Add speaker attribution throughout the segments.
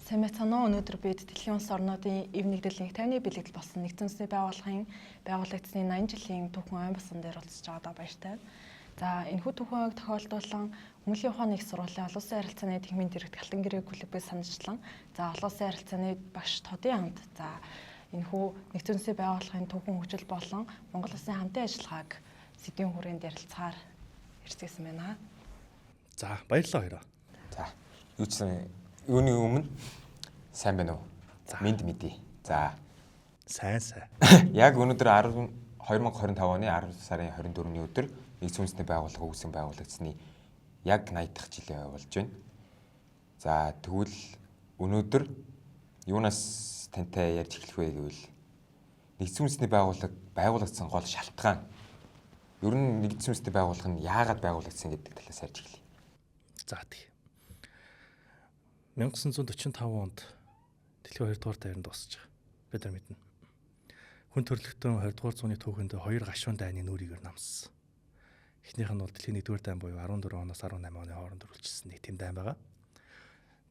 Speaker 1: Сайн мэцэнэ өнөөдөр бид дэлхийн улс орнуудын эв нэгдлийн 50-ны бэлэгдэл болсон нэгдсэн үндэсний байгууллагын байгуулагдсны 80 жилийн түүхэн айн басан дээр уулзч байгаадаа баяртай. За энэхүү түүхийг тохиолдуулан Өмнөлийн ухааны их сургуулийн олон улсын харилцааны тэмцээний дэргэд Алтан гэрээ клубыг саналчлан за олон улсын харилцааны багш Тодын хамт за энэхүү нэгдсэн үндэсний байгууллагын түүхэн хөгжил болон Монгол улсын хамтын ажиллагааг сэдвийн хүрээнд ярилцахаар ирцгээсэн байна.
Speaker 2: За баярлалаа хоёроо.
Speaker 3: За юуны өмнө сайн байна уу? Минд мэдээ. За
Speaker 2: сайн.
Speaker 3: Яг өнөөдөр 2025 оны 10 сарын 24-ний өдөр нэгдсэн үндэсний байгууллага үүсгэн байгуулагдсны яг 80 дахь жилийн болж байна. За тэгвэл өнөөдөр юунаас тантай ярьж эхлэх вэ гэвэл нэгдсэн үндэсний байгууллага байгуулагдсан гол шалтгаан ер нь нэгдсэн үндэсний байгууллага нь яагаад байгуулагдсан гэдэг талаас ярьж эхлэе.
Speaker 2: За тийм. 1945 онд дэлхийн 2 дугаар дайранд дуусж байгаа. Бид нар мэднэ. Хүн төрөлхтөн 20 дугаар зууны түүхэнд 2 гашуун дайны нүрийг намссан. Эхнийх нь бол дэлхийн 1-р дайн буюу 14 оноос 18 оны хооронд үргэлжилсэн нэг тийм дайн байгаа.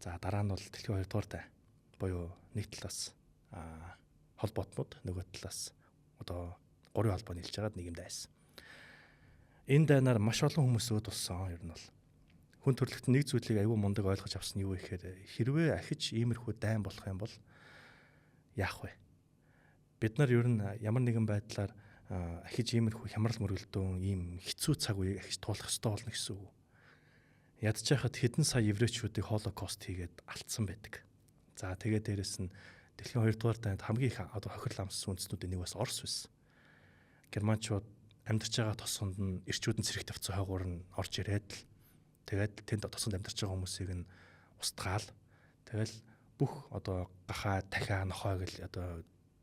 Speaker 2: За дараа нь бол дэлхийн 2 дугаар дайн буюу нэг талаас холбоотнууд нөгөө талаас одоо гурван холбоо нийлж байгаад нэг юм дайсан. Энэ дайнаар маш олон хүмүүс өөд болсон ер нь бол хүн төрөлхтөн нэг зүйлийг аюу мундаг ойлгож авсан юу гэхээр хэрвээ ахиж иймэрхүү дайн болох юм бол яах вэ? Бид нар ер нь ямар нэгэн байдлаар ахиж иймэрхүү хямрал мөргөлдөөн ийм хэцүү цаг үеийг ахиж туулах ёстой болно гэсэн үг. Ядчихад хэдэн сая еврейчүүдийг холокост хийгээд алдсан байдаг. За тэгээд дээрэс нь дэлхийн 2 дугаар дайнд хамгийн их одоо хохирол амссан үндэстнүүдийн нэг бас Орос байсан. Германчууд амьдарч байгаа тосгонд нь эрчүүдэн цэрэгт авцсан хойгуур нь орж ирээд л тэгээд тэнд тосгонд амьдарч байгаа хүмүүсийг нь устгаал. Тэгэл бүх одоо гахаа, дахиа, нохой гэл одоо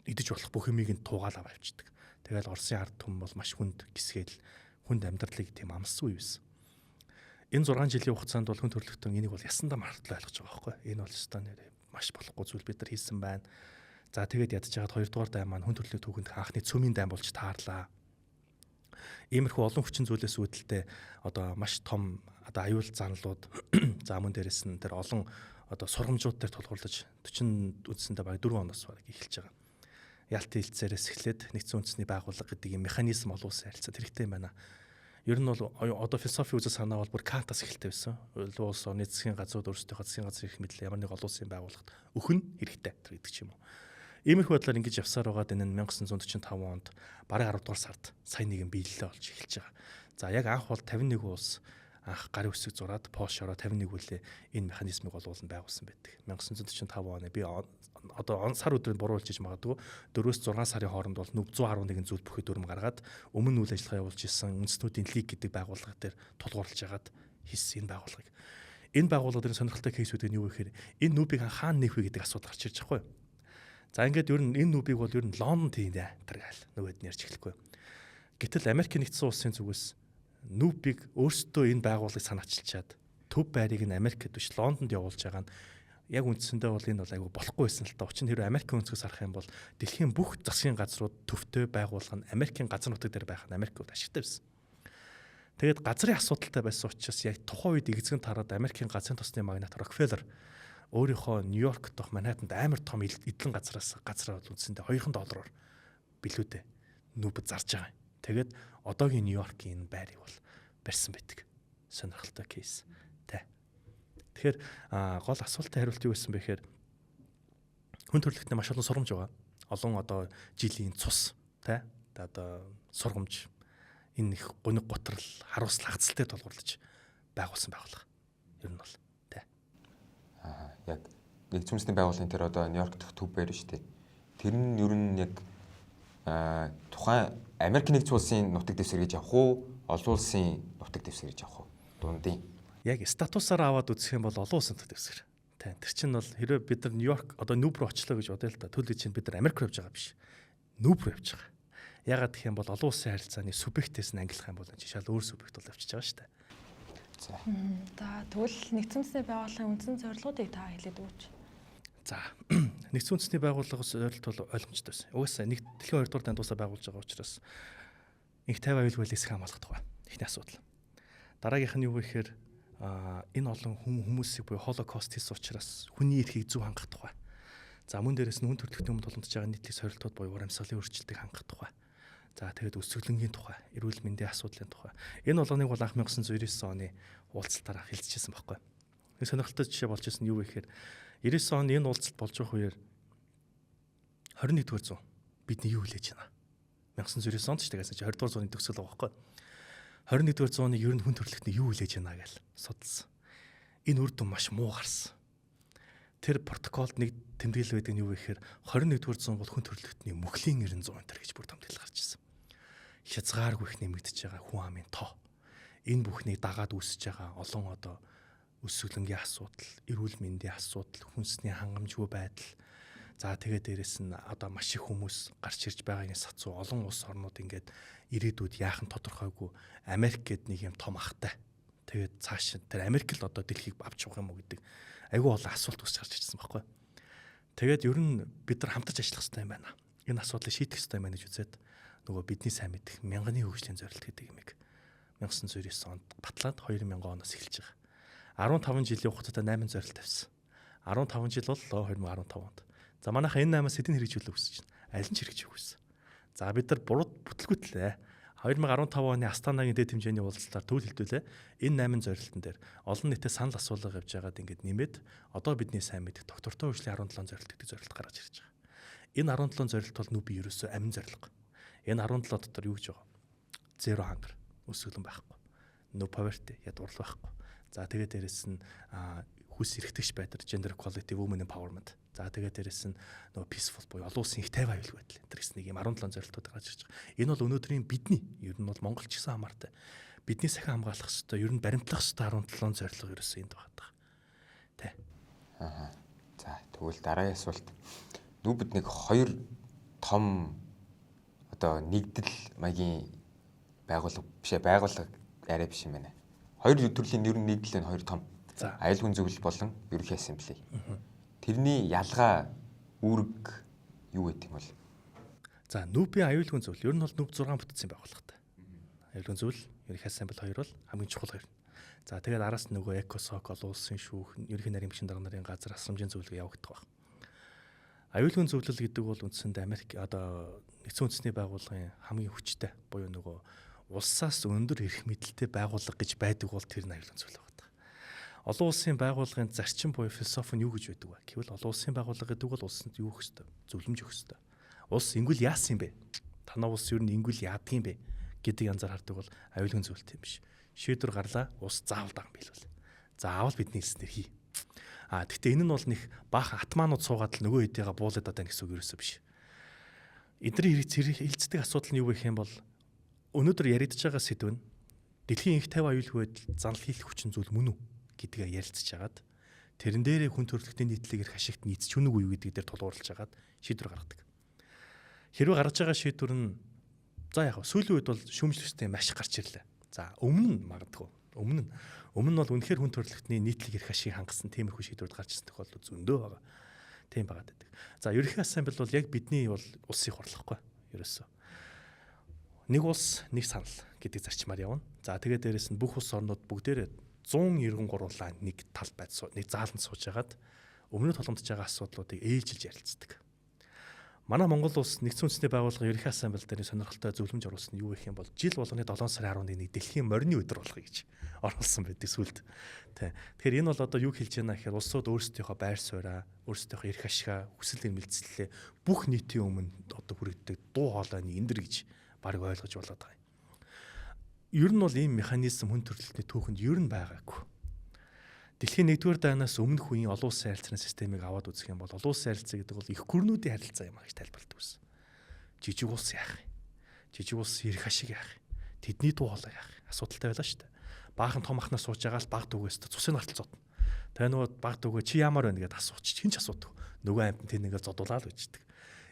Speaker 2: идэж болох бүх юмыг нь туугаал авчдаг. Тэгэл Оросын ард түмэн бол маш хүнд гисгээл хүнд амьдралыг тийм амссан үе байсан. Энэ 6 жилийн хугацаанд бол хүн төрөлхтөн энийг бол ясандаа мартал ойлгож байгаа байхгүй. Энэ бол өстой маш болохгүй зүйл бид нар хийсэн байна. За тэгээд ядж байгаад 2 дугаар дайн маань хүн төрөлхтний түүхэнд анхны цөмийн дайн болж таарлаа. Иймэрхүү олон хүчин зүйлээс үүдэлтэй одоо маш том одоо аюул заналууд за мөн дээрэс нь тэр олон одоо сургамжууд дээр тулгуурлаж 40 үндсэндээ баг 4 оноос баг эхэлж байгаа. Ялтын хилцээрээс эхлээд нэгдсэн үндэсний байгууллага гэдэг юм механизм олон улсын харилцаа хэрэгтэй юм байна. Ер нь бол одоо философи үзэл санаа бол бүр Кантаас эхэлтэй байсан. Олон улс орны засгийн газрууд өөрсдийнхөө засгийн газрын эрх мэдэл ямар нэг олон улсын байгууллагад өхөн хэрэгтэй гэдэг ч юм уу. Иймэрхүү бодлоор ингэж явсаар байгаад энэ 1945 онд бараг 10 дугаар сард сайн нэгэн биелэлээ олж эхэлж байгаа. За яг анх бол 51 улс анх гарын үсэг зураад Польш ороо 51 үлээ энэ механизмыг олуулан байгуулсан байдаг. 1945 оны би одоо сар өдрөнд буруулж иж магадгүй 4-6 сарын хооронд бол 111 зүйл бүхий дүрм гаргаад өмнө үйл ажиллагаа явуулж исэн үндэстнүүдийн лиг гэдэг байгууллага дээр тулгуурлаж хагаад хийсэн энэ байгууллагыг. Энэ байгууллагын сонирхолтой кейсүүд нь юу гэхээр энэ нүбийг хаана нээх вэ гэдэг асуудал гарч ирж байгаа юм. За ингээд ер нь энэ нүбийг бол ер нь Лондонд хийдэ таргаал нөгөөд нь ярьж эхлэхгүй. Гэтэл Америк нэгдсэн улсын зүгээс нүбийг өөрсдөө энэ байгууллагыг санаачилчаад төв байрыг нь Америкт биш Лондонд явуулж байгаа нь яг үндсэндээ бол энэ бол айгүй болохгүй байсан л та. Учир нь хэрэг Америкийн өнцгөөс харах юм бол дэлхийн бүх засгийн газрууд төвтэй байгууллага нь Америкийн газар нутаг дээр байх нь Америкт ашигтай байсан. Тэгээд газрын асуудалтай байсан учраас яг тухайн үед эзэгэн тараад Америкийн газрын тосны магнат Рокфеллер өөрийнхөө Нью-Йорк дох Манхэттанд амар том эдлэн газраа бол үндсэндээ $2 билүүтэй нүб зарж байгаа юм. Тэгээд одоогийн Нью-Йоркийн энэ байрыг бол барьсан байдаг. Сонирхолтой кейс. Тэгэхээр гол асуултын хариулт юу байсан бэ гэхээр хүн төрөлхтний маш олон сургамж байгаа. Олон одоо жилийн цус тий одоо сургамж энэ их гуниг готрал харуулсал хацалтай тулгуурлаж байгуулсан байгууллага. Ер нь бол тий.
Speaker 3: Яг нэгдсэн үндэсний байгууллагын тэр одоо Нью-Йорк дахь төв байр шүү дээ. Тэр нь ер нь яг тухайн Америк нэгдсэн улсын нутаг дэвсгэр гэж явах уу, олон улсын нутаг дэвсгэр гэж явах уу? Дундын
Speaker 2: яг статусаар аваад үзэх юм бол олон улсын нутаг дэвсгэр. Тэр чинь бол хэрвээ бид нар Нью-Йорк одоо нүб рүү очлоо гэж бодъё л да. Төлөв чинь бид нар Америк руу явж байгаа биш. Нүб рүү явж байгаа. Ягаад гэх юм бол олон улсын харилцааны субъектээс нь ангилах юм бол жишээл өөр субъект бол явчихж байгаа шүү дээ.
Speaker 1: За тэгвэл нэгдсэн үндэсний байгууллагын үндсэн зорилгоодыг та хэлээд өгөөч.
Speaker 2: За нэгдсэн үндэсний байгууллагын зорилт бол ойлгомжтой байсан. Угаасаа нэг дэлхийн 2 дугаар дайнд тусаа байгуулж байгаа учраас их 50 аюул байлаас хамгаалах тухай. Эхний асуудал. Дараагийнх нь юу вэ гэхээр энэ олон хүмүүсийг буюу Holocaust хийсэн учраас хүний эрхийг зөв хангах тухай. За мөн дээрээс нь хүн төрөлхтний өмнө тулгамдж байгаа нийтлэг сорилтууд буюу урамсгалын өөрчлөлтийг хангах тухай. За тэгээд өсвөлнгийн тухай, эрүүл мэндийн асуудлын тухай. Энэ болгоныг бол анх 1999 оны уулзалтаараа хэлцчихсэн байхгүй. Нэг сонирхолтой жишээ болж ирсэн нь юу вэ гэхээр 99 оны энэ уулзалт болж байгаа үеэр 21-р зуун бидний юу хүлээж байна? 1999 онд ч тэгээс чи 20-р зууны төгсгөл байгаа байхгүй. 21-р зууны ер нь хүн төрөлхтний юу хүлээж байна гэж судалсан. Энэ үр дүн маш муу гарсан. Тэр протоколд нэг тэмдэглэл байдаг нь юу вэ гэхээр 21-р зуун бол хүн төрөлхтний мөхлийн 900 энэ гэж бүр тэмдэглэл гарч ирсэн. Хязгааргүй их нэмэгдэж байгаа хүн амын тоо. Энэ бүхнийг дагаад үүсэж байгаа олон одоо өсвөлнгийн асуудал, эрүүл мэндийн асуудал, хүнсний хангамжгүй байдал. За тэгээд дээрэс нь одоо маш их хүмүүс гарч ирж байгаагийн сацуу олон улс орнууд ингээд ирээдүйд яахан тодорхойгүй Америк гэдэг нэг юм том ахтай. Тэгээд цааш тэр Америк л одоо дэлхийг авч явах юм уу гэдэг айгүй олон асуулт үүсч гарч ирсэн байхгүй. Тэгээд ер нь бид нар хамтарч ажиллах хэрэгтэй юм байна. Энэ асуудлыг шийдэх хэрэгтэй юм байна гэж үзээд нөгөө бидний сайн мэдих мянганы хөгжлийн зорилт гэдэг юмыг 1999 онд батлаад 2000 оноос эхэлж байгаа. 15 жилийн хугацаатай 8 зорилт тавьсан. 15 жил боллоо 2015 онд. За манайха энэ 8-аас хэдийн хэрэгжүүлэх хүсэж байна. Аль нь ч хэрэгжих хүссэн. За бид нар буруу бүтлгүүтлээ. 2015 оны Астанагийн дэд хэмжээний уулзалтаар төл хэлдүүлээ. Энэ 8 зорилтын дээр олон нийтэд санал асуулга явж байгаад ингээд нэмээд одоо бидний сайн мэдих доктортой хөгжлийн 17 зорилт гэдэг зорилт гаргаж ирж байгаа. Энэ 17 зорилт бол нүби ерөөсөө амин зорилго. Энэ 17 дотор юу гэж байгаа? Zero hunger, өсвөлэн байхгүй. No poverty, ядуурл байхгүй. За тэгээд дээрэс нь хүс эрхтгч байдар, gender equality, women empowerment. За тэгээд дээрэс нь нөгөө peaceful буюу олон улсын их тайван аюулгүй байдал. Тэр гэсэн нэг юм 17 зорилтууд гарч ирж байгаа. Энэ бол өнөөдрийн бидний ер нь бол Монгол ч гэсэн хамаартай. Бидний сахин хамгаалах хэрэгтэй, ер нь баримтлах хэрэгтэй 17 зорилго ерөөсөө энд байгаа. Тэ.
Speaker 3: За тэгвэл дараагийн асуулт. Нүбэд нэг хоёр том одоо нэгдэл маягийн байгууллага арай биш юм байна. Хоёр төрлийн ер нь нэгдэл энэ хоёр том. Аюул хүн зөвлөл болон ерөнхий ассамблей. Тэрний ялгаа үүрэг юу гэдэг юм бол?
Speaker 2: За нүбийн аюул хүн зөвлөл ер нь бол нүб 6 бүтцийн байгууллагатай. Аюул хүн зөвлөл, ерөнхий ассамблей хоёр бол хамгийн чухал хоёр. За тэгээд араас нөгөө экосок, олон улсын шүүх, ерөнхий нарийн бичгийн дарга нарын газар асрамжийн зөвлөгөө явагддаг байна. Аюул хүн зөвлөл гэдэг бол үндсэндээ Америк одоо нэгдсэн үндэсний байгууллагын хамгийн хүчтэй буюу нөгөө улсаас өндөр эрх мэдэлтэй байгууллага гэж байдаг бол тэр аюул хүн зөвлөл байна. Олон улсын байгууллагын зарчим буюу философи нь юу гэж байдаг вэ? Гэвэл олон улсын байгууллага гэдэг бол улсанд юу өгөх ёстой? Зөвлөмж өгөх ёстой. Улс ингүүл яасан юм бэ? Танаа улс ер нь ингүүл яадаг юм бэ гэдэг янзаар хардаг бол аюул хүн зөвлөлт юм биш. Шийдвэр гарлаа, улс заавал даан биелүүл. Заавал бидний хэлснээр хий. Гэхдээ энэ нь бол нэг баахан атманууд суугаад л нөгөө хэдийгээ буулаад байгаа гэсэн үг ерөөсөө биш. Эдний хилцдэг асуудал нь юу гэх юм бол өнөөдөр яригдж байгаа сэдв нь дэлхийн их тайван аюулгүй байдал занал хийх хүчин зүйл мөн үү гэдгээ ярилцж хагаад тэрэн дээрээ хүн төрөлхтний нийтлэг эрх ашигт нийцч үнэг үү гэдэг дээр тулгуурлаж хагаад шийдвэр гаргадаг. Хэрвээ гаргаж байгаа шийдвэр нь за яг сүүлийн үед бол шүүмжлэхтэй маш гарч ирлээ. За өмнө нь магадгүй. Өмнө нь бол үнэхээр хүн төрөлхтний нийтлэг эрх ашиг хангасан тиймэрхүү шийдвэрд гарч ирсэн тохиолдол зөндөө байгаа. Тийм байгаад байдаг. За ерөнхий ассамблей бол яг бидний бол улсыг хурлахгүй ерөөсөө. Нэг улс, нэг санал гэдэг зарчмаар явна. За тэгээд дээрэс нь бүх улс орнууд бүгдээрээ 193-уулаа нэг тал нэг зааланд сууж хагаад өмнөд толгомдож байгаа асуудлуудыг ээлжилж ярилцдаг. Манай Монгол улс нэгдсэн үндэсний байгууллага ерөнхий ассамблей дээр сонирхолтой зөвлөмж оруулсан нь юу гэх юм бол жил болгоны 7 сарын 11-ний дэлхийн морины өдөр болгоё гэж оруулсан байдаг сүлд. Тэгэхээр энэ бол одоо юу хэлж байна гэхээр улсууд өөрсдийнхөө байр сууриа, өөрсдийнхөө эрх ашигаа, хүсэл эрмэлзлээ бүх нийтийн өмнө одоо хүргэдэг дуу хоолойны эндэр гэж баг ойлгож болоод байгаа юм. Ер нь бол ийм механизм хүн төрөлхтний түүхэнд ер нь байгаагүй. Дэлхийн 1-р дайнаас өмнөх үеийн олон улсын харилцааны системийг аваад үзэх юм бол олон улсын харилцаа гэдэг бол их гүрнүүдийн харилцаа юм а гэж тайлбарладаг байсан. Жижиг улс яах юм? Жижиг улс эрх ашиг яах юм? Тэдний дуу хоолой яах юм? Асуудалтай байлаа шүү дээ. Баахан том ахнаас сууж байгаа л баг дүүгээс цусын гартал зодно. Тэгээ нөгөө баг дүүгээ чи ямар байна гэдээ асуучих. Хин ч асуудаг. Нөгөө амт нь тэнийгээ зодуулаад үждэг.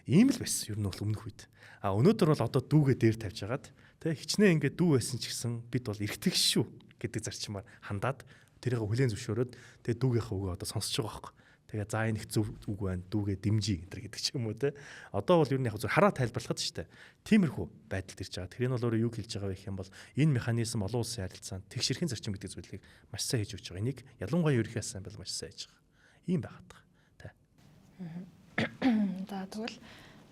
Speaker 2: Ийм л байсан ер нь бол өмнөх үед. Өнөөдөр бол одоо дүүгээ дээр тавьж хагаад тэгээ хичнээн ингээд дүү байсан ч гэсэн бид бол эргэтгэж шүү гэдэг зарчмаар хандаад тэрийг хүлээн зөвшөөрөөд тэгээ дүүгийнхаа үгээ одоо сонсож байгаа байхгүй. Тэгээ за энэ их зөв үг байна. Дүүгээ дэмжиж энэ төр гэдэг ч юм уу те. Одоо бол ер нь яг зөв хараа тайлбарлахад шүү дээ. Тиймэрхүү байдалд ирж байгаа. Тэр нь бол өөрөө юу хэлж байгаа вэ гэх юм бол энэ механизм олон улсын харилцаанд тэгшэрхэн зарчим гэдэг зүйлийг маш сайн хийж өгч байгаа. Энийг ялангуяа ерөнхий асан бол маш сайн хийж байгаа. Ийм байгаад байгаа.
Speaker 1: За тэгвэл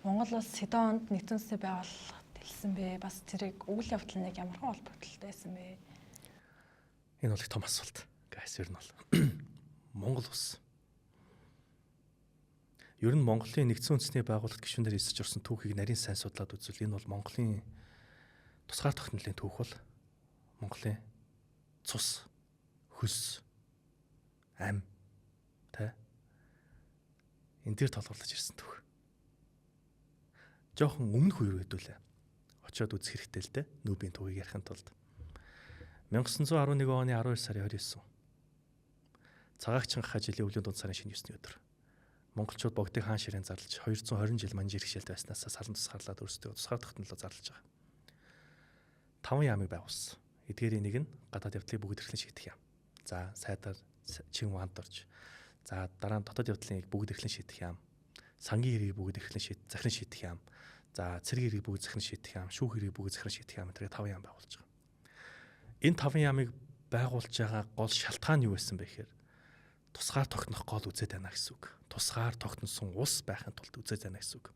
Speaker 1: Монгол улс хэдэн онд нэгдсэн улсын байгуулалт хэлсэн бэ? Бас тэрийг үйл явдал нэг ямархан холбогдолтой байсан бэ?
Speaker 2: Энэ бол их том асуулт. Гайс ер нь бол Монгол улс. Ер нь Монголын нэгдсэн үндэсний байгууллагт гишүүнээр эсэж орсон түүхийг нарийн сайн судлаад үзвэл энэ бол Монголын тусгаар тогтнолын түүх бол Монголын цус, хөлс, ам тэ энэ төр толгуурлаж ирсэн түүх. Жохон өмнөх үеэр хэдүүлээ. Очоод үзэх хэрэгтэй л дээ. Нүүбийн түүхийг ярихын тулд 1911 оны 12 сарын 29. Цагаагчин гахаа жилийн өвлийн дунд сарын шинэ 9-ний өдөр. Монголчууд богдыг хаан ширээн зарлаж 220 жил манжир хшээлт байснаас салан тусгаарлаад өөрсдөө тусгаар тогтнолоо зарлаж байгаа. 5 яамыг байгуулсан. Эдгээрийн нэг нь гадаад явдлыг бүгд эрхлэн шийдэх яам. За сайдаар чин вант орж. За дараа нь дотоод явдлыг бүгд эрхлэн шийдэх яам. Сангийн хэргийг бүгд эрхлэн захиран шийдэх яам. За цэргийн хэргийг бүгд захиран шийдэх яам. Шүүх хэргийг бүгд захиран шийдэх яам. Тэгээ 5 яам байгуулж байгаа. Энэ 5 яамыг байгуулж байгаа гол шалтгаан юу байсан бэ гэхээр тусгаар тогтнох гол үзээд байна гэсэн үг. Тусгаар тогтносон улс байхын тулд үзээд байна гэсэн үг.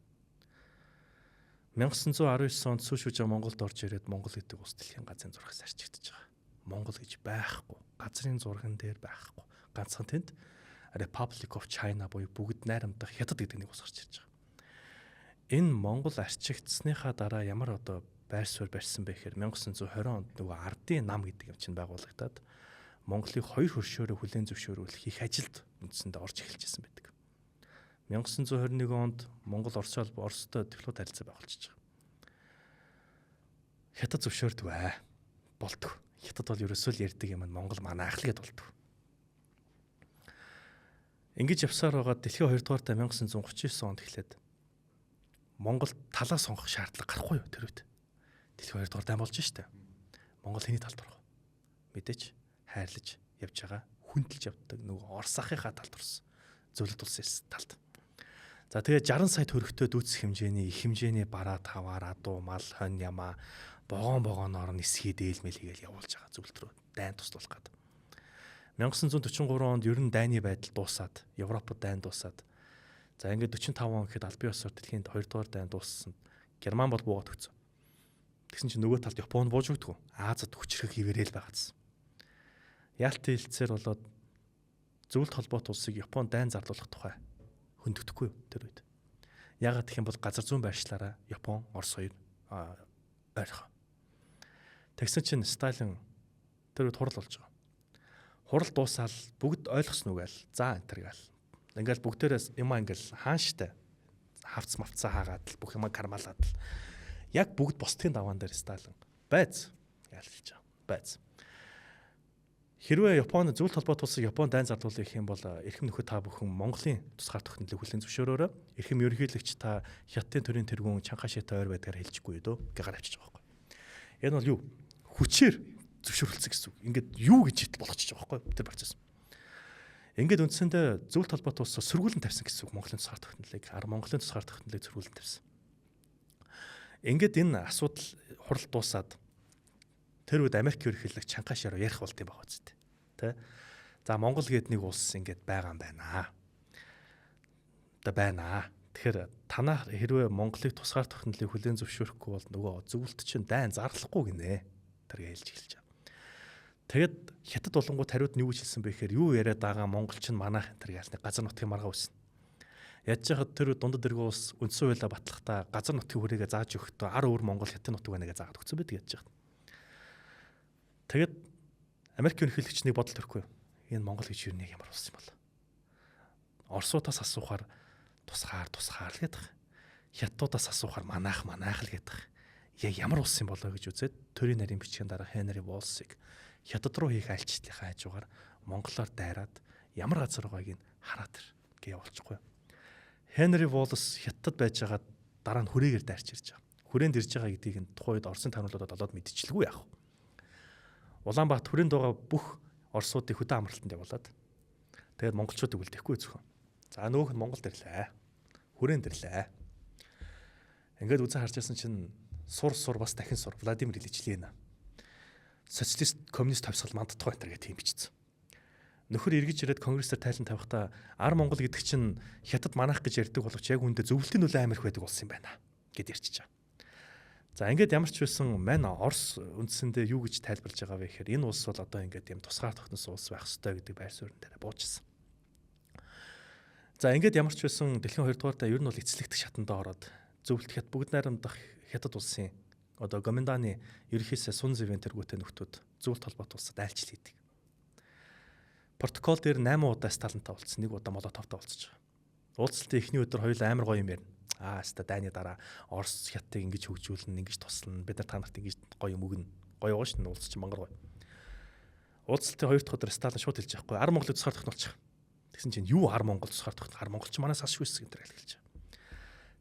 Speaker 2: 1919 онд Сүүшүүжээ Монголд орж ирээд Монгол гэдэг улс дэлхийн газрын зурагт арчигдж байгаа. Монгол гэж байхгүй. Газрын зурган дээр байхгүй. Ганцхан тэнд Republic of China буюу бүгд найрамдах хятад гэдэг нэг улс гарч ирж байгаа. Энэ Монгол арчигдсныхаа дараа ямар одоо байр суурь барьсан бэ гэхээр 1920 онд нөгөө ардын нам гэдэг юм чинь байгуулагдаад Монголыг хоёр хөршөөрөө хүлээн зөвшөөрүүлэх их ажилд үндсэндээ орж эхэлжсэн байдаг. 1921 онд Монгол Оростой дипломат харилцаа байгуулж байгаа. Хятад зөвшөөрдөг бай. Болдог. Хятад бол ерөөсөө л ярьдаг юм Монгол манаах л гэд болдог. Ингэж явсаар байгаа дэлхийн 2 дугаар та 1939 онд эхлээд Монгол талаа сонгох шаардлага гарахгүй юу тэр үед. Дэлхийн 2 дугаар дан болж штэ. Монгол хэний талд орох вэ? Мэдээч хайрлаж явж байгаа хүндэлж явдаг нөгөө Орос ахыхаа талд орсон. Зөвлөлт улсын талд. За тэгээ 60 сая төгрөгтэй дүүцэх хэмжээний их хэмжээний бараа таваар адуу мал хонь ямаа богооноор нисхий дээлмэл хийгээл явуулж байгаа зөвлөлт рүү дайн туслуулах гээд. 1943 онд ер нь дайны байдал дуусаад Европод дайн дуусаад за ингээд 45 он гэхэд албан ёсоор дэлхийн 2 дугаар дайн дууссан. Герман бол буугаад өгцөн. Тэгсэн чинь нөгөө талд Японд бууж өгдөг. Азад хүчрэх хിവэрэл байгаадсан. Ялтын хэлцээр болоод зөвлөлт холбоот улсыг Японд дайн зарлуулах тухай хөндөгдөхгүй тэр үед. Яагаад гэх юм бол газар зүйн байршлаараа Япон, Орос хоёр ойрхон. Тэгсэн чинь Сталин тэр үед хурал болж байгаа. Хурал дуусаал бүгд ойлгосноо гээл. За энэ төр гээл. Ингээл бүгдээрээс юм ингээл хаанштай хавц мавцаа хаагаад л бүх юм кармалаад л яг бүгд босдгийн даваан дээр Сталин байц яалж байгаа. Байц. Хэрвээ Японы зөвлөлт холбоот улсыг Японд дайн зарлуулах юм бол эрхэм нөхөд та бүхэн Монголын тусгаар тогтнолыг хүлээн зөвшөөрөөрэй. Эрхэм ерөнхийлөгч та Хятадын төрийн тэргүүн Чанхашитай ойр байдгаар хэлчихгүй дөө гэгээр авчиж байгаа байхгүй. Энэ бол юу? Хүчээр зөвшөөрөлцсөн гэсэн үг. Ингээд юу гэж хит болгочих байгаа байхгүй тэр процесс. Ингээд үндсэндээ зөвлөлт холбоот улсаас сөргүүлэн тавьсан гэсэн үг Монголын тусгаар тогтнолыг, Монголын тусгаар тогтнолыг сөргүүлэн тавьсан. Ингээд энэ асуудал хурал дуусаад тэр үед Америк ерөнхийлөгч Чанхашиараа ярих болт юм байгаа үстэй. Тэ? За Монгол гээд нэг улс ингээд байгаа юм байна. Байна. Тэгэхээр танаа хэрвээ Монголыг тусгаар тогтнолыг хүлээн зөвшөөрөхгүй бол нөгөө зөвлөлт чинь дайн зарлахгүй гинэ. Тэр хэлж эхэлж байгаа. Тэгэд Хятад болонгууд хариуд нь юу гэж хэлсэн бэ гэхээр юу яриад байгаа Монгол чинь манайх энэ төр яасны газар нутгийн маргаа үснэ. Яаж яхад тэр дундад дэргэн улс үндсэн хуулиа батлахдаа газар нутгийн хүрээгээ зааж өгөхдөө ар өөр Монгол Хятад нутаг байнага заагаад өгсөн байдаг яаж яхад. Тэгэд Америк ерөнхийлөгчний бодол төрөхгүй. Энэ Монгол гэж юу нэг ямар улс юм бол. Оросуудаас асуухаар тусгаар л гэдэг. Хятадуудаас асуухаар манайх л гэдэг. Яг ямар улс юм болоо гэж үзээд төрийн нарийн бичгийн дараа Хенри Волсыг Хятад руу хийх альчлалынхаа хажуугаар монголоор дайраад ямар газар байгааг нь хараад ир гэж явуулчихгүй. Хенри Волс Хятад байж байгаа дараа нь хүрээгээр дайрч ирж байгаа. Хүрээнд ирж байгаа гэдгийг нь тухайн үед Оросын таамаглалууд олоод мэдчихлгүй яах вэ? Улаанбаатар хүрээнд байгаа бүх Оросуудыг хөдөө амралтанд явуулаад тэгээд монголчуудыг үлдээхгүй зөвхөн. За нөгөөх нь Монголд ирлээ. Хүрээнд ирлээ. Ингээд үзэн харж байсан чинь сур бас дахин сур Владимир Ильич Ленин. Социалист коммунист товсгол мандтгай энэ гэх тийм бичсэн. Нөхөр эргэж ирээд конгрессээр тайлан тавихдаа ар Монгол гэдэг чинь хятад манайх гэж ярьдаг боловч яг үүндээ зөвлөлтийн нөлөө амарх байдаг болсон юм байна гэд ярьчихж байгаа. За ингээд ямар ч байсан мань Орос үндсэндээ юу гэж тайлбарлаж байгаа вэ гэхээр энэ улс бол одоо ингээд юм тусгаар тогтносон улс байх ёстой гэдэг байр суурин дээр буужсан. За ингээд ямар ч байсан дэлхийн 2 дугаар даа ер нь бол эцлэгдэх шатандаа ороод зөвлөлт хят бүгд найрамдах хятад улсын одоо Гоминданы ерөнхийсээ Сун Зэвэн тэргүүтэй нөхдүүд зөвлөлт холбоот улсад айлчлал хийдэг. Протокол дээр 8 удаа Сталинтай уулзсан, 1 удаа Молотовтой уулзж байгаа. Уулзалтын эхний өдөр хоёул амар гоё юм ярина. Хаста дайны дараа Орос хятадыг ингэж хөгжүүлнэ, ингэж туслана. Бид нар та нарт ингэж гоё юм өгнө. Гоё байгаа шин уулзч мангар гоё. Уулзалтын 2 дахь өдөр Сталин шууд хэлж байгаа хгүй. Ар Монголыг тусгаар тогтноолчих. Тэгсэн чинь юу ар Монгол тусгаар тогтнох? Ар Монголч манаас асшгүй эсэх энэ хэлж байгаа.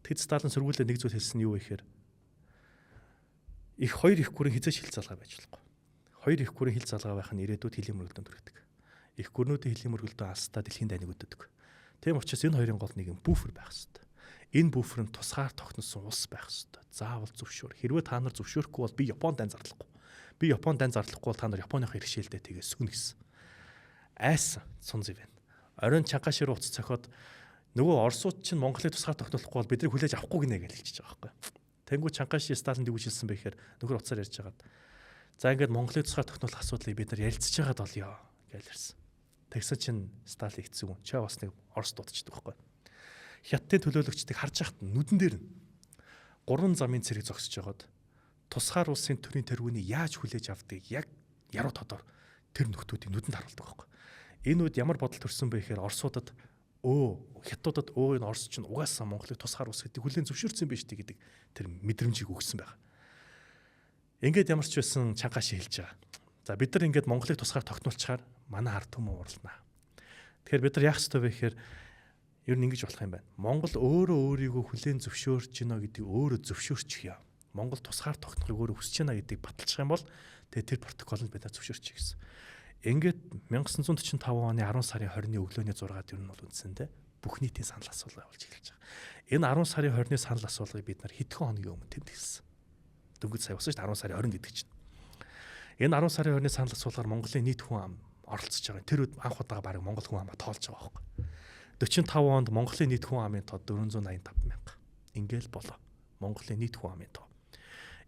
Speaker 2: Тэгэд Сталин сөргүүлээ нэг зүйл хэлсэн юу вэ гэхээр их хоёр их гүрэн хизээч хил залгаа байж болохгүй. Хоёр их гүрэн хил залгаа байх нь ирээдүйд хилийн мөрөлдөнд төрөгдөг. Их гүрнүүдийн хилийн мөрөлдөө алстаа дэлхийн дайныг өддөг. Тийм учраас энэ хоёрын гол нэг юм буфер байх хэрэгтэй. Энэ буфер нь тусгаар тогтносон улс байх хэрэгтэй. Заавал зөвшөөр. Хэрвээ та нар зөвшөөрөхгүй бол би Японд дайн зарлахгүй. Би Японд дайн зарлахгүй бол та нар Японыхоо хэрэгшээлдээ тэгээ сүгнэ гэсэн. Айсан Сун Зэвэн. Оройн Чанкаши руу уц цохиод нөгөө орсууд чинь Монголыг тусгаар тогтнохгүй бол биднийг хүлээж авахгүй гинэ гэж хэлчихэж байгаа байхгүй. Тэнгүү Чанкаши Сталинд юу хэлсэн бэ гэхээр нөхөр уцаар ярьж байгаад за ингээд Монголыг тусгаар тогтноох асуудлыг бид нар ярилцж байгаад болёо гэж ярьсан. Тэгсэн чинь Сталин хэцүү. Чи бас нэг Орос дуудчихдаг байхгүй. Хятадын төлөөлөгчдийг харж байхад нүдэн дээр нь 3 замын цэрэг зогсож байгаад тусгаар улсын төрийн тэргүүний яаж хүлээж авдгийг яг яруу тодор тэр нөхдүүдийг нүдэнд харуулдаг байхгүй. Энэ үед ямар бодол төрсөн бэ гэхээр Оросуудад хятадуудад энэ Орос чинь угаасаа Монголыг тусгаар улс гэдэг хүлээн зөвшөөрсөн байж тээ гэдэг тэр мэдрэмжийг өгсөн байна. Ингээд ямар ч байсан Чанкаши хэлж байгаа. За бид нар ингээд Монголыг тусгаар тогтноолчаар манай ард түмэн уралнаа. Тэгэхээр бид нар яах ёстой вэ гэхээр ер нь ингэж болох юм байна. Монгол өөрөө өөрийгөө хүлээн зөвшөөрч гинэ гэдгийг өөрөө зөвшөөрчих юм. Монгол тусгаар тогтнохыг өөрөө хүсэж байна гэдгийг баталчих юм бол тэгээ тэр протоколд бид нар зөвшөөрчих гэсэн. Ингээд 1945 оны 10 сарын 20-ны өглөөний 6-ад ер нь бол үндсэндээ бүх нийтийн санал асуулга явуулж эхэлж байгаа. Энэ 10 сарын 20-ны санал асуулгыг бид нар хэдхэн хоногийн өмнө тэмдэглэсэн. Дөнгөж сая болсон шүү дээ 10 сарын 20 гэдэг чинь. Энэ 10 сарын 20-ны санал асуулгаар Монголын нийт хүн ам оролцож байгаа. Тэр үед анх удаага баг Монгол хүн амаа тоолж байгаа байхгүй. 45 онд Монголын нийт хүн амын тоо 485 мянга. Ингээл болоо. Монголын нийт хүн амын тоо.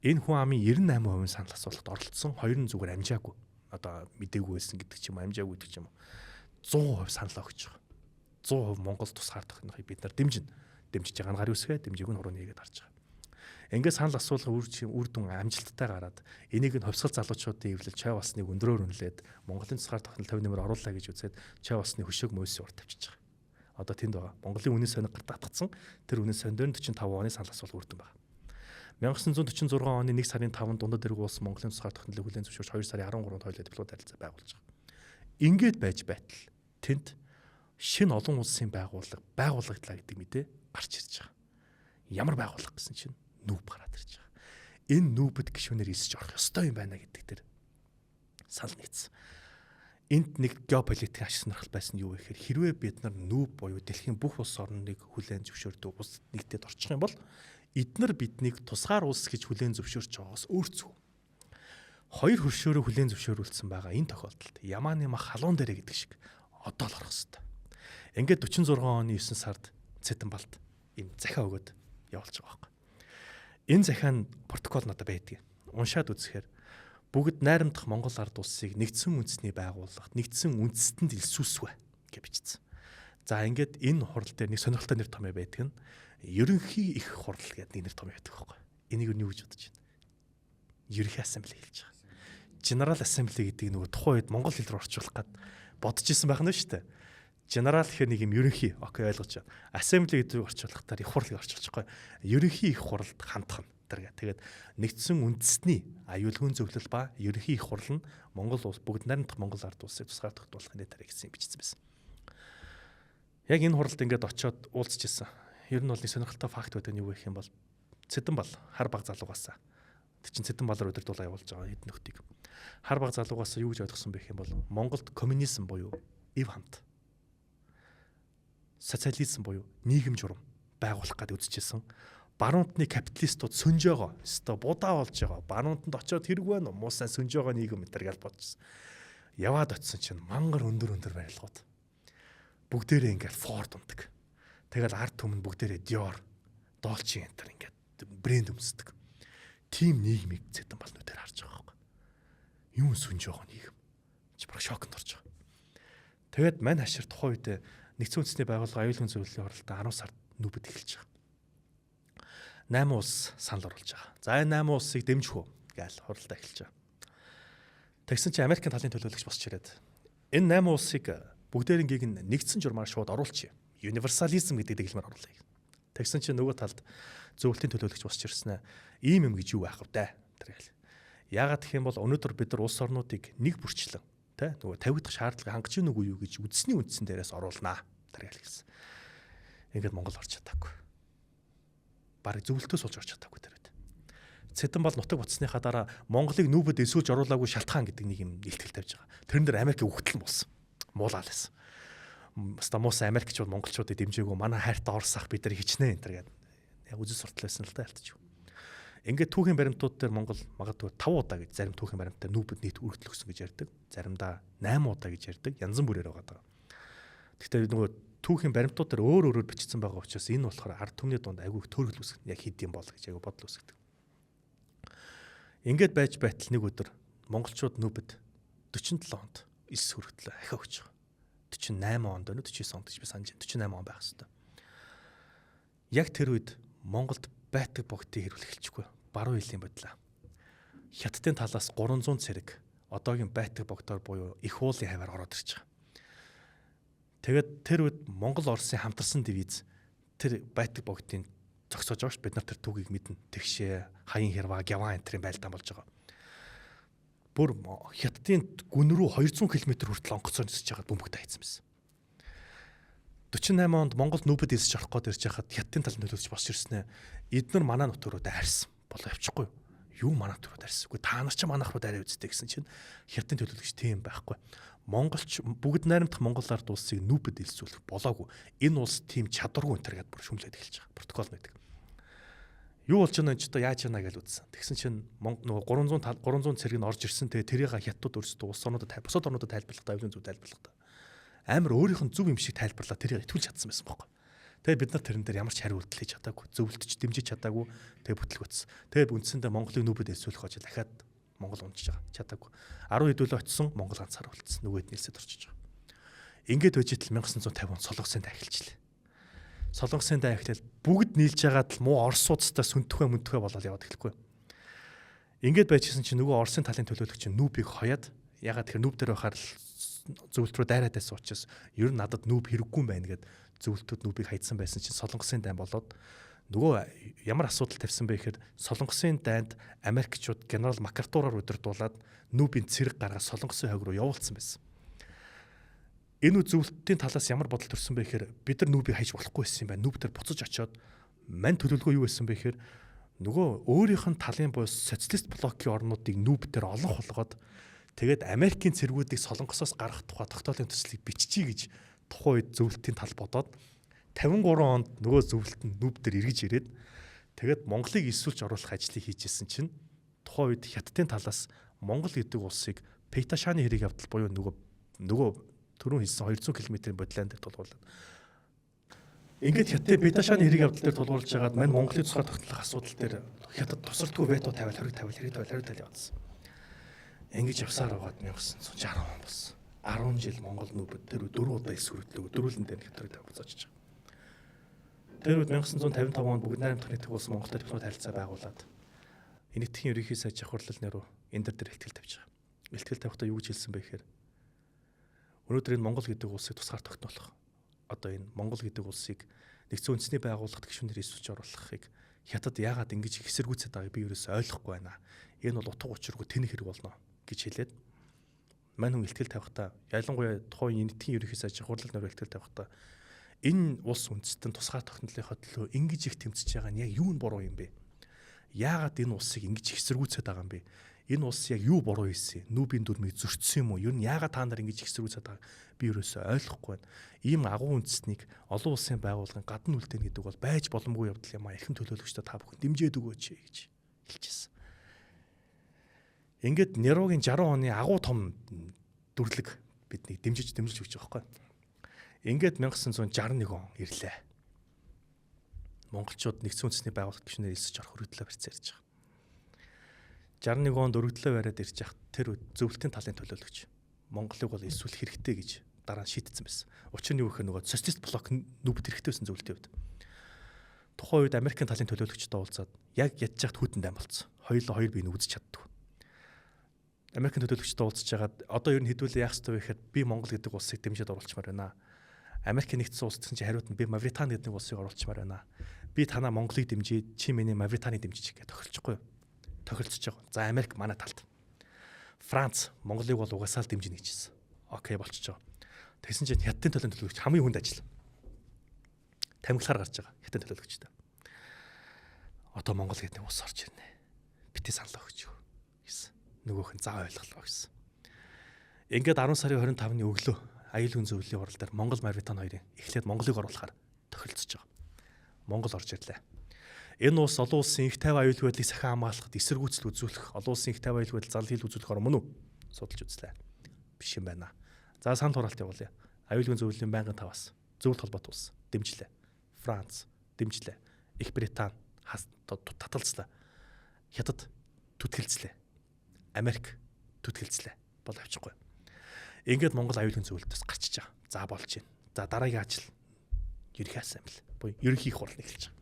Speaker 2: Энэ хүн амын 98% санал асуулгад оролцсон. Хоёр нь зүгээр амжаагүй. Одоо мдээгүй байсан гэдэг ч юм уу, амжаагүй гэдэг ч юм уу. 100% саналаа өгч байгаа. 100% Монгол тусгаар тогтнохыг бид нар дэмжиж байгаа. Гар үсгээ дэмжиг нь хурууны нэгэд харж байгаа. Ингээд санал асуулга үр дүн амжилттай гараад энийг нь хувьсгал залуучуудын эвлэл чай басныг өндрөөр үнэлээд Монголын тусгаар тогтнол 50 нэмэр оруулаа гэж үзээд чай басны хөшөөг мөсийн урд тавьчихж байгаа. Одоо тэнд байгаа. Монголын үнийн сониг татгацсан тэр үнийн сонь дээр 45 оны санал асуулга үр дүн байна. 1946 оны 1 сарын 5-нд дундад дэрэг улс Монголын тусгаар тогтнолыг хүлээн зөвшөөрч 2 сарын 13-нд хоёулаа дипломат харилцаа байгуулж байгаа. Ингээд байж байтал тэнд шинэ олон улсын байгууллагдлаа гэдэг мэдээ гарч ирж байгаа. Ямар байгууллага гэсэн чинь нүүб гараад ирж байгаа. Энэ нүүбэд гишүүнээр эсэж орох ёстой юм байна гэдэг тэр санал нийцсэн. Энд нэг геополитикийн ашиг сонирхол байсан юу вэ гэхээр хэрвээ бид нар нүүб буюу дэлхийн бүх улс орныг хүлээн зөвшөөрдөг улс нэгтэд орчих юм бол эднэр биднийг тусгаар улс гэж хүлээн зөвшөөрч байгаагаас өөрцөв. Хоёр хөршөөрөө хүлээн зөвшөөрүүлсэн байгаа энэ тохиолдолд Ямааны мах халуун дээрэ гэдэг шиг одоо л орох хэвээр. Ингээд 46 оны 9 сард Цэтэнбалд ийм захиа өгөөд явуулж байгаа байхгүй. Энэ захиа нь протокол надад байдгийг уншаад үзэхээр бүгд найрамдах Монгол ард улсыг нэгдсэн үндэсний байгууллагт нэгдсэн үндэстэнд илсүүлсвэ гэж бичсэн. За ингээд энэ хурал дээр нэг сонирхолтой нэр томьёо байдаг нь ерөнхий их хурал гэдэг нэр томьёо байдаг байхгүй. Энийг юу гэж бодож байна? Ерөнхий ассамбле хэлж байгаа. General Assembly гэдэг нөгөө тухайн үед монгол хэл рүү орчуулах гээд бодож исэн байх нь шүү дээ. General гэхээр нэг юм ерөнхий ойлгож байна. Assembly гэдэг орчуулахтаар их хурлыг орчуулж байгаа. Ерөнхий их хуралд хандах нь тэгээд нэгдсэн үндэсний аюулгүйн зөвлөл ба ерөнхий их хурал нь Монгол улс бүгд найрамдах Монгол ард улсыг тусгаар тогтоолохын нэтээр гэсэн бичсэн байсан. Яг энэ хуралд ингээд очиод уулзч ирсэн. Ер нь бол нэг сонирхолтой факт байдаг нь юу гэх юм бол Цэтэнбал хар баг залуугаасаа чинь Цэтэнбалаар удирдуулаа явуулж байгаа хэдэн нөхдийг. Хар баг залуугаасаа юу гэж ойлгосон бэ гэх юм бол Монголд коммунизм буюу эв хамт социализм буюу нийгэм журам байгуулах гэдэг үзчихсэн. Баруунтны капиталистууд сөнжөөгөө өстой будаа болж байгаа. Баруунтанд очиод хэрэг байна уу? Муу сайн сөнжөөгөө нийгэм мэтэр гэж бодчихсон. Яваад очисон чинь мангар өндөр барилгууд. Бүгдээрээ ингээд Ford ундаг. Тэгэл ард түмэн бүгдээрээ Dior, Dolce & Gabbana ингээд брэнд өмсдөг. Тим нийгмийг Цэдэн балнуудаар харж байгаа байхгүй. Юу сөнжөөгөө нийгэм. Чи баг шокнд орж байгаа. Тэгээд мань хашир тухайн үед нэгдсэн үндэсний байгууллага аюулгүй зөвлөлийн оролтод 10 сард нүүбэд эхэлж байгаа. 8 улс санал оруулж байгаа. За энэ 8 улсыг дэмжих үү гэж хуралдаа эхэлж байгаа. Тэгсэн чинь Америкийн талын төлөөлөгч босч ирээд энэ 8 улсыг бүгдээрингийг нэгдсэн журмаар шууд оруулчих. Universalism гэдэг дэглэмээр оруулъя. Тэгсэн чинь нөгөө талд зөвлөлтийн төлөөлөгч босч ирсэн ийм юм гэж юу байх вэ тэр гэл. Яагаад гэх юм бол өнөөдөр бид нар улс орнуудыг нэг бүрчлэн тэ нөгөө 50 дахь шаардлага хангаж ийн үгүй юу гэж үдсний үндсэн дээрээс оруулнаа тэр гэл гэсэн. Ингээд Монгол орч чадаагүй. Бараг зөвлөлтөөс болж орч чадаагүй тэр үед. Цэдэн бол нутаг буцсныхаа дараа Монголыг нүүбэд эсвүүлж оруулаагүй шалтгаан гэдэг нэг юм илтгэл тавьж байгаа. Тэрэн дээр Америкийн үхтэл болсон. Муулаа л байсан. Стамус Америкчууд монголчуудыг дэмжээгүй манай хайртай Орос ах бид нар хичнээн энэ гэдэг. Яг үзэл суртал байсан л да альтж. Ингээд түүхийн баримтууд дээр Монгол магадгүй 5 удаа гэж зарим түүхийн баримтаар нүүбэд нийт үргэлжлэх гэсэн гэж ярьдаг. Заримдаа 8 удаа гэж ярьдаг. Янз бүрээр байгаа. Гэхдээ нөгөө түүхийн баримтууд дээр өөр бичсэн байгаа учраас энэ болохоор ард түмний дунд айгүй их төрөл үүсгэх яг хэд юм бол гэж айгүй бодол үүсгдэг. Ингээд байж байтал нэг өдөр монголчууд нүүбэд 47 онд 9 хүртэл ахиа өгч байгаа. 48 онд өнө 49 онд гэж би санаж байна. 48 он байх хэвээр. Яг тэр үед Монголд байтаг богдыг хэрүүл эхэлчихгүй. Баруун хилийн бодлоо. Хятадын талаас 300 цэрэг одоогийн байтаг богдоор буюу их уулын хаваар ороод ирж байгаа. Тэгээд тэр үед Монгол Оросын хамтарсан дивиз тэр байтаг богдын зогсоож байгаа ш бид нар тэр түүхийг мэднэ. Тэгшээ, хаян хэрваа, гяван энтрийн байлдаан болж байгаа. Бүр Хятадын гүн рүү 200 км хүртэл онгоцоор нисэж байгаа бөмбөгтэй хайцсан байсан. 48 онд Монгол нүүбэд ирсэж орох гээд ирж хахад Хятадын талын төлөөлөгч босч ирсэн ээ. Эднэр манай нут рүү дайрсан. Болоо явчихгүй. Юу манай нут руу дайрсан. Үгүй та нар ч манайх руу дайраа үзтээ гэсэн чинь Хятадын төлөөлөгч тийм байхгүй. Монголч бүгд найрамдах Монгол ард улсыг нүүбэд илсүүлэх болоогүй. Энэ улс тийм чадваргүй энэ гэдэг бүр шүмлээд эхэлж байгаа. Протокол байдаг. Юу болж байна ч одоо яаж яана гэж үзсэн. Тэгсэн чинь нөгөө 300 цэрэг нь орж ирсэн. Тэгээ тэрийг хятадууд өөрсдөө улс орнуудад бусад орнуудад тайлбарлахдаа аюулын зөв тайлбарлахдаа амар өөрийнх нь зөв юм шиг тайлбарлаа тэрийг итгүүлж чадсан байсан байхгүй. Тэгээ бид нар тэрэн дээр ямар ч хариу үйлдэл хийж чадаагүй. Зөвлөлтөж дэмжиж чадаагүй. Тэгээ бүтлгүйтсэн. Тэгээ үндсэндээ Монголыг нүүбэд эсвэлэх хожил дахиад Монгол унжиж байгаа. Чадаагүй. 10 хэдүүлээ очсон Монгол ганцаар үлдсэн. Нөгөөд нэлсэд орчиж байгаа. Ингээд үжитл 1950 он Солонгосын даа эхэлжлээ. Солонгосын даа эхлэл бүгд нийлж байгаад л муу Оросуудтай сүнтхвэ болоод яваад эхэлэхгүй. Ингээд байжсэн чинь нөгөө Оросын талын төлөөлөгч нүүбийг хояад ягаад тэгэхээр нүүб дээр байхаар зөвлөлт рүү дайраад байсан учраас ер нь надад нүүб хэрэггүй юм байна гэд зөвлөлтүүд нүүбийг хайдсан байсан чинь Солонгосын дайн болоод нөгөө ямар асуудал тавьсан бэ гэхээр Солонгосын дайнд Америкчууд генерал Макартураар удирдуулаад нүүбийн цэрэг гаргаж Солонгосын хойг руу явуулсан байсан. Энэ зөвлөлтийн талаас ямар бодол төрсэн бэ гэхээр бид нар нүүбийг хайж болохгүй байсан юм байна. Нүүб дээр буцаж очиод мань төлөвлөгөө юу байсан бэ гэхээр нөгөө өөрийнх нь талын буюу социалист блокийн орнуудыг нүүб дээр олон хулгаад тэгээд Америкийн цэргүүдийг Солонгосоос гаргах тухай тогтоолын төслийг биччихье гэж тухайн үед зөвлөлтийн тал бодоод 53 онд нөгөө зөвлөлт нь нүүб дээр эргэж ирээд тэгээд Монголыг эсвэлж оруулах ажлыг хийжсэн чинь тухайн үед Хятадын талаас Монгол гэдэг улсыг Пейташаны хэрэг явдал буюу нөгөө түрүүн хэлсэн 200 км-ийн бодлоон дээр тулгуурлаад ингээд Хятадын Пейташаны хэрэг явдал дээр тулгуурлаж байгаад мань Монголын тусгай тогтнолох асуудал дээр Хятад тусалдгүй вето тавиал хариу явуулсан. Ингэж явсаар байгаад 1960 он болсон. 10 жил Монгол нүүбэд тэр 4 удаа эсвэрлэв. Дөрвөлн дээр Хятадтай буцааж байгаа. Тэр үед 1955 онд бүгд найрамдах нийтг улс Монголтой дипломат харилцаа байгуулад энэтхийн ерөнхий сайд жахварлал нэрөө энэ дээр ихтгэл тавьж байгаа. Ихтгэл тавихдаа юу гэж хэлсэн бэ гэхээр өнөөдөр энэ Монгол гэдэг улсыг тусгаар тогтноолох одоо энэ Монгол гэдэг улсыг нэгдсэн үндэсний байгууллагад гишүүнээр эсвэлж оруулахыг Хятад яагаад ингэж хэсэргүүцээд байгааг би ерөөсөй ойлгохгүй байна. Энэ бол утга учиргүй тэнэг хэрэг болно гэж хэлээд мань хүн ихтгэл тавихдаа ялангуяа тухайн энэтхийн ерөнхий сайд жахварлал нэрөө ихтгэл тавихдаа энэ улс үндэстэн тусгаар тогтнолынхоо төлөө ингэж их тэмцэж байгаа нь яг юу нь буруу юм бэ? Яагаад энэ улсыг ингэж хэсэргүүцээд байгаа юм бэ? Энэ улс яг юу буруу хийсэн? Нүүбийн дүрмийг зөрчсөн юм уу? Ер нь яагаад та нар ингэж ихсрүүлж байгаа би ерөөсөө ойлгохгүй байна. Ийм агуу үндэснийг олон улсын байгууллагын гадна үлдээн гэдэг бол байж боломгүй явдал юм а. Эрхэм төлөөлөгчдөө та бүхэн дэмжиж өгөөч гэж хэлчихсэн. Ингээд Нерогийн 60 оны агуу том дүрлэг биднийг дэмжиж өгч байгаа байхгүй. Ингээд 1961 он ирлээ. Монголчууд нэгдсэн үндэсний байгууллагт гишүүнээр элсэж орох өргөдлөө барьцсан ярьж байгаа. 61 онд өргөдлөө бариад ирж яхад тэр зөвлөлтийн талын төлөөлөгч Монголыг бол элсүүлэх хэрэгтэй гэж дараа нь шийдсэн байсан. Учир нь юу гэхээр нөгөө социалист блок нүүбэд хэрэгтэй байсан зөвлөлтийн үед. Тухайн үед Америкийн талын төлөөлөгчтэй уулзаад яг ядж яхад хүйтэн дан болцсон. Хоёулаа хоёр биеийг үзэж чаддаг. Америкийн төлөөлөгчтэй уулзж байгаад одоо ер нь хэдүүлээ яах ёстой вэ гэхээр би Монгол гэдэг улсыг дэмжиж оруулчмаар байна. Америкийн нэгдсэн улс гэсэн чинь хариуд нь би Мавритани гэдэг улсыг оруулчмаар байна. Би танаа Монголыг дэмжиж, чи миний Мавританыг дэмжиж гэж тохиролцохгүй юу? Тохиролцож байгаа. За Америк манай талд. Франц Монголыг бол угаасаа л дэмжинэ гэжсэн. Окей болчихоо. Тэгсэн чинь хятадын төлөөлөл төлөвлөгч хамгийн хүнд ажил. Тамхилахаар гарч байгаа хятадын төлөөлөгчтэй. Одоо Монгол гэдэг улс орж ирнэ. Бити санал өгч юу гэсэн. Нөгөөх нь заа ойлголоо гэсэн. Ингээд 10 сарын 25-ны өглөө аюулгүй зөвлөлийн хуралдаар Монгол Мавритани хоёрын эхлээд Монголыг оруулахаар тохиролцож байгаа. Монгол орж ирлээ. Энэ улс олон улсын их тайван аюулгүй байдлыг сахин хамгаалахад эсэргүүцэл үзүүлэх, олон улсын их тайван аюулгүй байдал зан хил үзүүлэх орн мөн үү? Судалж үзлээ. Биш юм байна. За санал хураалт явуулъя. Аюулгүй зөвлөлийн байнгын таваас зөвлөлт холбоот улс дэмжлээ. Франц дэмжлээ. Их Британи таталцлаа. Хятад түтгэлцлээ. Америк түтгэлцлээ. Бол авчихгүй. Ингээд Монгол аюулгүй зөвлөлтөөс гарчиж байгаа. За болж байна. За дараагийн ажил ерхий ассамбле буюу ерөнхий их хурал эхэлж байгаа.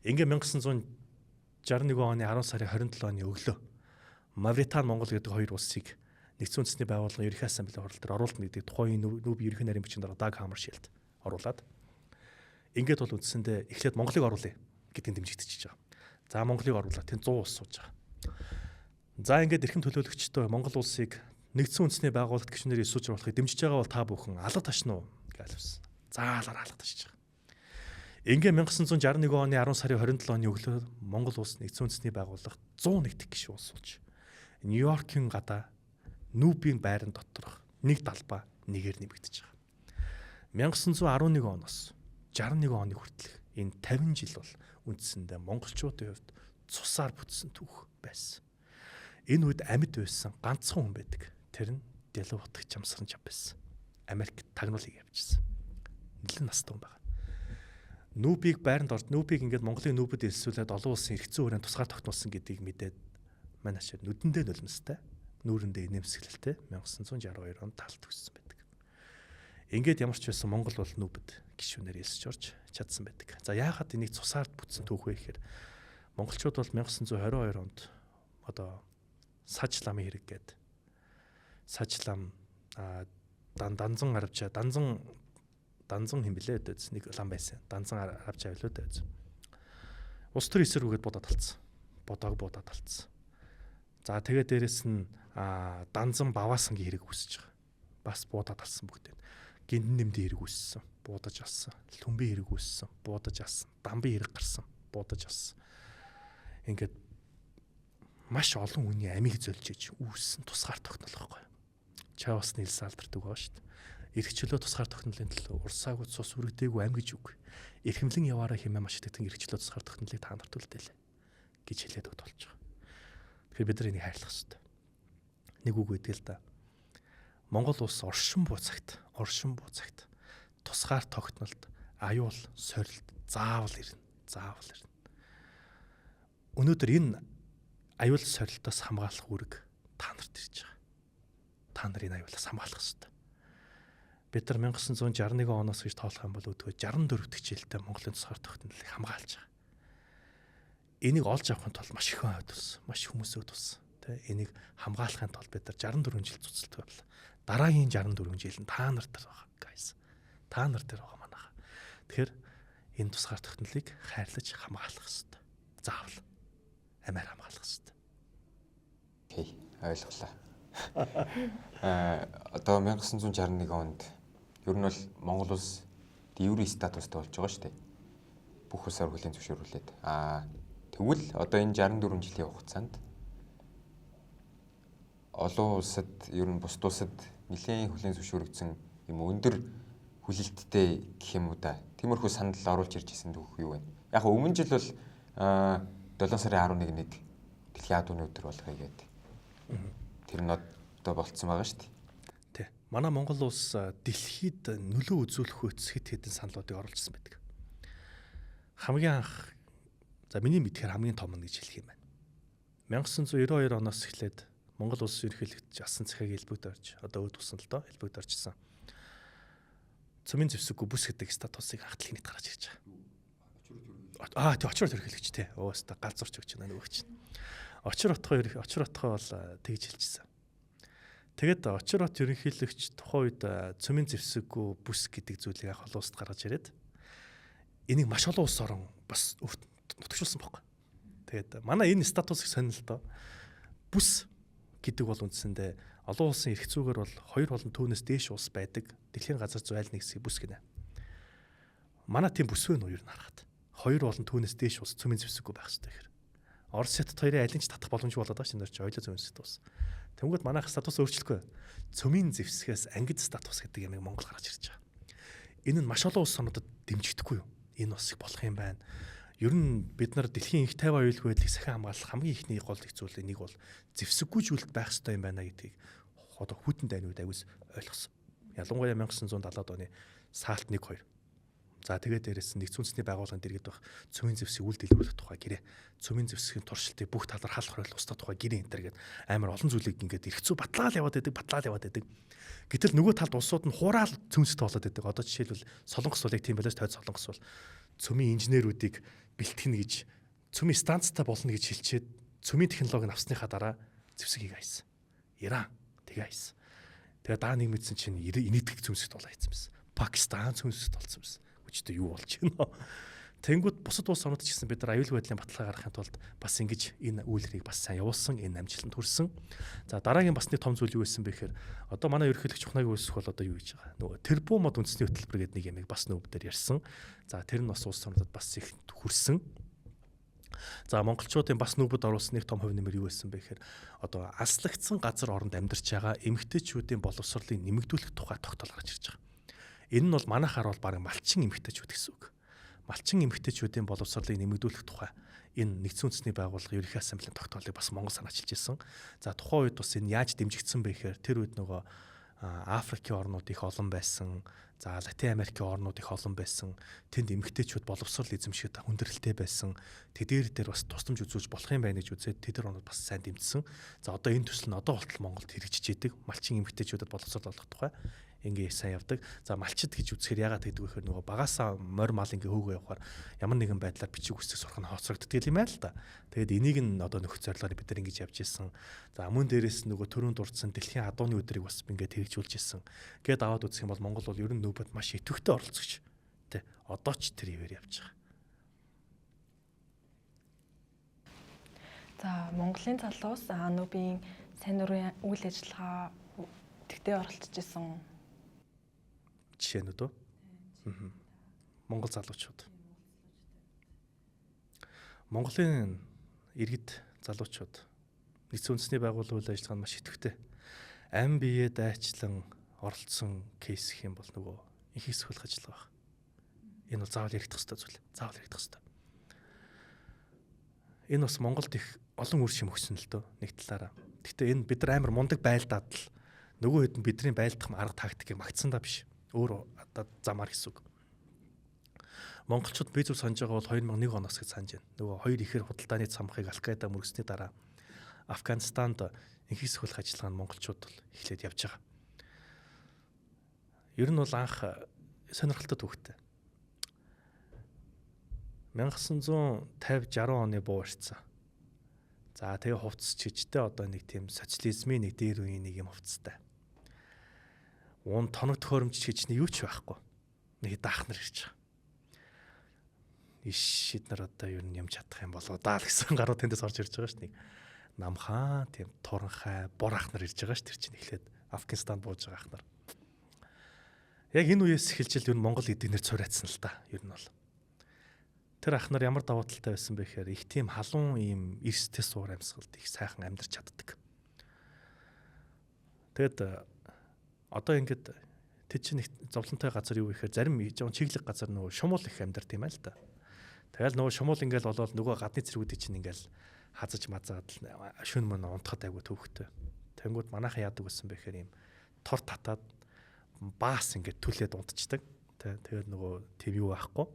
Speaker 2: Ингээд 1961 оны 10 сарын 27 оны өглөө Мавритани Монгол гэдэг хоёр улсыг нэгдсэн үндэсний байгууллагын ерөнхий ассамблеийн хурал дээр оруулалт нэгдэг тухайн нүүб ерөнхий нарийн бичгийн дараа Даг Хаммаршилд оруулаад ингээд бол үндсэндээ эхлээд Монголыг оруулъя гэдгийг дэмжигдчихэж байгаа. За Монголыг оруулаад тэнд 100 улс сууж байгаа. За ингээд эрхэм төлөөлөгчдөө Монгол улсыг нэгдсэн үндэсний байгууллагт гишүүнээр эсвэж оруулахыг дэмжиж байгаа бол та бүхэн алга ташна уу гэж хэлсэн. Заалаар алга ташиж байгаа. Ингээ 1961 оны 10 сарын 27 оны өглөө Монгол улс нэгдсэн үндэсний байгууллагт 101 гишүүн улс сууж Нью-Йоркийн гадаа нүүбийн байран доторх нэг талбай нэгээр нэмэгдэж байгаа. 1911 оноос 61 оны хүртэлх энэ 50 жил бол үндсэндээ монголчуудын хувьд цусаар бүтсэн түүх байсан. Энэ үед амьд байсан ганцхан хүн байдаг. Тэр нь Дэлбатх Чамсран Чав байсан. Америк тагнуулыг явьжсэн. Нэлээд настай хүн байна. Нүүбийг байранд орж нүүбийг ингээд Монголын нүүбэд элсүүлээд олон улсын эрхцэн хүрээнд тусгаар тогтнуулсан гэдгийг мэдээд манай шир нүдэндээ нулимстай нүүрэндээ инээмсэглэлтэй 1962 онд талт өгсөн байдаг. Ингээд ямар ч байсан Монгол бол нүүбэд гишүүнээр элсэж орж чадсан байдаг. За яагаад энийг цусаар бүтсэн түүх вэ гэхээр монголчууд бол 1922 онд одоо саж ламын хэрэг гээд саж лам данзан арвчаа данзан химблээ дэз нэг лам байсан. Данзан арвчаа авлаа дэз. Ус төр эсрүүгээд бодоод талцсан. Бодоод талцсан. За тэгээ дээрэс нь данзан баваасангийн хэрэг үүсэж байгаа. Бас буудаад алсан бүгд. Гиндэн нэмдийн хэрэг үүссэн. Буудаж алсан. Лүмбийн хэрэг үүссэн. Буудаж алсан. Дамбын хэрэг гарсан. Буудаж алсан. Ингээд маш олон хүний амийг зөлж иж үүссэн тусгаар тогтнол байхгүй. Чавс нийлс алдардаг байгаа шүү дээ. Эрхчлөө тусгаар тогтнолын төлөө урсаагүй цус үргэдэггүй ам гэж үг. Эрхэмлэн яваараа хэмээн маш итгэдэг эрхчлөө тусгаар тогтнолыг та нарт үлдээл гэж хэлээд өгд болж байгаа. Тэгэхээр бид нар энийг хайрлах хэрэгтэй. Нэг үг гэдэг л да. Монгол улс оршин буу цагт тусгаар тогтнолд аюул сорилт заавал ирнэ. Өнөөдөр энэ аюул сорилтоос хамгаалах үүрэг та нарт ирж байгаа. Та нар энэ аюулаас хамгаалах хэрэгтэй. Бид нар 1961 оноос гэж тоолох юм бол өөдгөө 64 дэх жилдээ Монголын тусгаар тогтнолыг хамгаалж байгаа. Энийг олж авахын тулд маш их хүн өдөлсөн, маш хүмүүсээ өдөлсөн. Тэ энийг хамгаалахын тулд бид нар 64 жил цуцалдаг байла. Дараагийн 64 жил нь та нар дээр байгаа, guys. Та нар дээр байгаа манайха. Тэгэхээр энэ тусгаар тогтнолыг хайрлаж хамгаалах хэрэгтэй. Заавал амиар хамгаалах хэрэгтэй.
Speaker 3: Окей, ойлголаа. Одоо 1961 онд ер нь бол Монгол улс диври статустай болж байгаа шүү дээ. Бүх улсаар хүлээн зөвшөөрүүлээд. Тэгвэл одоо энэ 64 жилийн хугацаанд олон улсад ер нь бусд улсад нэлээд хүлээн зөвшөөрөгдсөн юм өндөр хүлээлттэй гэх юм уу да. Тиймэрхүү санал оруулж ирж ирсэн түүх юу вэ? Яг өмнө жил бол 7 сарын 11-нд дэлхийн адууны өдөр болгоё гэдэг. Тэр нь одоо болцсон байгаа шүү дээ.
Speaker 2: Тий. Манай Монгол улс дэлхийд нөлөө үзүүлэх хөтс хэд хэдэн саналуудыг оруулсан байдаг. Хамгийн анх за миний мэдхээр хамгийн том нь гэж хэлэх юм байна. 1992 оноос эхлээд Монгол улс ерөнхийлөгч Асан Цахиаг элбэгт орж одоо өөд тусан л доо элбэгт оржсэн. Цөмийн зэвсэггүй бүс гэдэг статусыг хагтлын нийт гаргаж ирж байгаа. Тий очроо ерөнхийлөгч тий. Өөстө гал зурч өгч байна нөгөөч. Очир отгоо бол тэгж хэлчихсэн. Тэгэд очир от ерөнхийлөгч тухайн үед цөмийн зэвсэггүй бүс гэдэг зүйлийг ах олон улсад гаргаж ирээд энийг маш олон улс орон бас нутагшуулсан байхгүй. Тэгээд манай энэ статусыг сонирхол доо бүс гэдэг бол үндсэндээ олон улсын эрх зүйгээр бол 2 болон түүнээс дээш улс байдаг дэлхийн газар зүй аль нэг хэсгийг бүс гинэ. Манай тийм бүс вэ нүү юу харахад 2 болон түүнээс дээш улс цөмийн зэвсэггүй байх хэрэгтэй гэхээр Орос хятад хоёрын аль нь ч татах боломжгүй болоод байгаа шинээр чи ойлоо цөмийн статус. Тэнгүүд манайх статус өөрчлөхгүй. Цөмийн зэвсгээс ангид статус гэдэг ямиг Монгол гаргаж ирж байгаа. Энэ нь маш олон улс орнуудад дэмжигдэхгүй юу? Энэ бас их болох юм байна. Ер нь бид нар дэлхийн их тайван аюулгүй байдлыг сахин хамгаалах хамгийн ихний гол их зүйлийн нэг бол зэвсэггүй зүйлд байх ёстой юм байна гэдгийг одоо хүйтэн дайны үед аягүй ойлгосон. Ялангуяа 1970-аад оны саалт 1-2. За тэгээд дээрээс нэгдсэн үндэсний байгууллагын дэргэд байх цөмийн зэвсгийг үйл дэлгэрүүлэх тухай гэрээ. Цөмийн зэвсгийн туршилтыг бүх талаар хаалх хөрөл устгах тухай гэрээ энэ төр гээд амар олон зүйлийг ингээд эргэцүү батлаал яваад байдаг. Гэтэл нөгөө талд улсууд нь хураал цөмсөд болоод байдаг. Одоо жишээлбэл Солонгос улыг тийм байлаас тойд Солонгос бол цөмийн инженерүүдийг бэлтгэнэ гэж цөмийн станцтай болно гэж хэлчихэд цөмийн технологиг авсныхаа дараа зэвсгийг хайсан. Иран тэгээ хайсан. Тэгээ даа нэг мэдсэн чинь инээдгэх цөмсөд болоо хийсэн байсан. Пакистан цөмсөд болсон байсан. Өчтөө юу болж байна. Тэнгүүд бусад улс орнууд ч гэсэн бид нар аюулгүй байдлын баталгаа гаргахын тулд бас ингэж энэ үйлрийг бас сайн явуулсан, энэ амжилтанд хүрсэн. За дараагийн бас нэг том зүйл юу байсан бэ гэхээр одоо манай ерөнхийлөгч ухнааг үүсэх бол одоо юу хийж байгаа. Нөгөө тэрбум мод үндэсний хөтөлбөр гэдэг нэг ямиг бас нүүб дээр ярьсан. За тэр нь бас улс орнуудад бас их хүрсэн. За монголчуудын бас нүүбэд оруулсан нэг том хувь нэмэр юу байсан бэ гэхээр одоо аслагдсан газар оронд амьдарч байгаа эмэгтэйчүүдийн боловсролыг нэмэгдүүлэх тухай тогтоол гарч ирж байгаа. Энэ нь бол манайхаар бол баг малчин эмэгтэйчүүд гэсэн үг. Малчин эмэгтэйчүүдийн боловсролыг нэмэгдүүлэх тухай энэ нэгдсэн үндэсний байгууллага ерөнхий ассамблеийн тогтоолыг бас Монгол санаачилж ирсэн. За тухайн үед бас энэ яаж дэмжигдсэн бэ гэхээр тэр үед нөгөө Африкийн орнууд их олон байсан. За Латин Америкийн орнууд их олон байсан. Тэнд эмэгтэйчүүд боловсрол эзэмшихэд хүндрэлтэй байсан. Тэдгээр дээр бас тусламж үзүүлж болох юм байна гэж үзээд тэдгээр орнууд бас сайн дэмжсэн. За одоо энэ төсөл нь одоо болтол Монголд хэрэгжиж идэг. Малчин эмэгтэйчүүдэд боловсрол олгох тухай ингээ сайн явдаг. За малчид гэж үзэхээр яагаад гэдэг вэ гэхээр нөгөө багасаа морь мал ингээ хөөгөө явахаар ямар нэгэн байдлаар бичиг үсэг сурах нь хоцрогддог юм байна л да. Тэгээд энийг нь одоо нөхөц зорилгоор бид нар ингэж явж ирсэн. За мөн дээрээс нөгөө төрөнд дурдсан дэлхийн адууны өдрийг бас ингээ хэрэгжүүлж ирсэн. Гээд аваад үзэх юм бол Монгол бол ер нь нүүбэд маш идэвхтэй оролцогч. Тэ одоо ч тэр ивэр явж байгаа.
Speaker 1: За Монголын залуус нүүбийн сайн дурын үйл ажиллагаа тэгтээ оролцож исэн
Speaker 2: жишээнүүд үү? Монгол залуучууд. Монголын иргэд залуучууд нэгдсэн үндэсний байгууллагын үйл ажиллагаанд маш идэвхтэй. Ам бие дайчлан оролцсон кейс гэх юм бол нөгөө их хэсгүүлэх ажиллагаа байна. Энэ бол заавал яригдах ёстой зүйл. Заавал яригдах ёстой. Энэ бас Монголд их олон үр шим өгсөн л дөө нэг талаараа. Гэхдээ энэ бид нар амар мундаг байлдаад л нөгөө хэд нь бидний байлдах арга тактикийг магтсандаа биш. Өөр замаар гэсэн үг. Монголчууд би зөв санаж байгаа бол 2001 оноос гэж санаж байна. Нөгөө хоёр ихэр худалдааны цамхыг Ал-Каида мөргсөний дараа Афганистанд их хэсгүүлэх ажиллагаа нь монголчууд бол эхлээд явж байгаа. Ер нь бол анх сонирхолтой түүхтэй. 1950-60 оны буу ирсэн. За тэгээ хувцас чижтэй одоо нэг тийм социализмын нэг дээр үеийн нэг юм хувцастай. Уун тоног төхөөрөмж гэж нэг юу ч байхгүй. Нэг даах нар ирж байгаа. Иш эднэр одоо юу юм чадах юм болоо даа л гэсэн гарууд тэндээс орж ирж байгаа ш нь. Намхаа тийм туранхай бор ах нар ирж байгаа ш тэр чинь эхлээд Афганистанд бууж байгаа ах нар. Яг энэ үеэс эхэлж л юу Монгол эдгнэр цурайцсан л та ер нь бол. Тэр ах нар ямар давуу талтай байсан бэ гэхээр их тийм халуун ийм эрстэй суур амьсгалд их сайхан амьдарч чаддаг. Тэгээд одоо ингээд тэд чинь нэг зовлонтой газар юу гэхээр зарим жоон чиглэг газар нөгөө шумуул их амьдарт юм аа л да. Тэгэл нөгөө шумуул ингээл болоод нөгөө гадны цэргүүдийн чинь ингээл хазаж мазаад шүн мөн унтахад айгу төвхтэй. Тэнгүүд манайхан яадаг гэсэн бэ гэхээр ийм тор татаад баас ингээд түлээд унтчихдаг. Тэгээд нөгөө тэв юу байхгүй.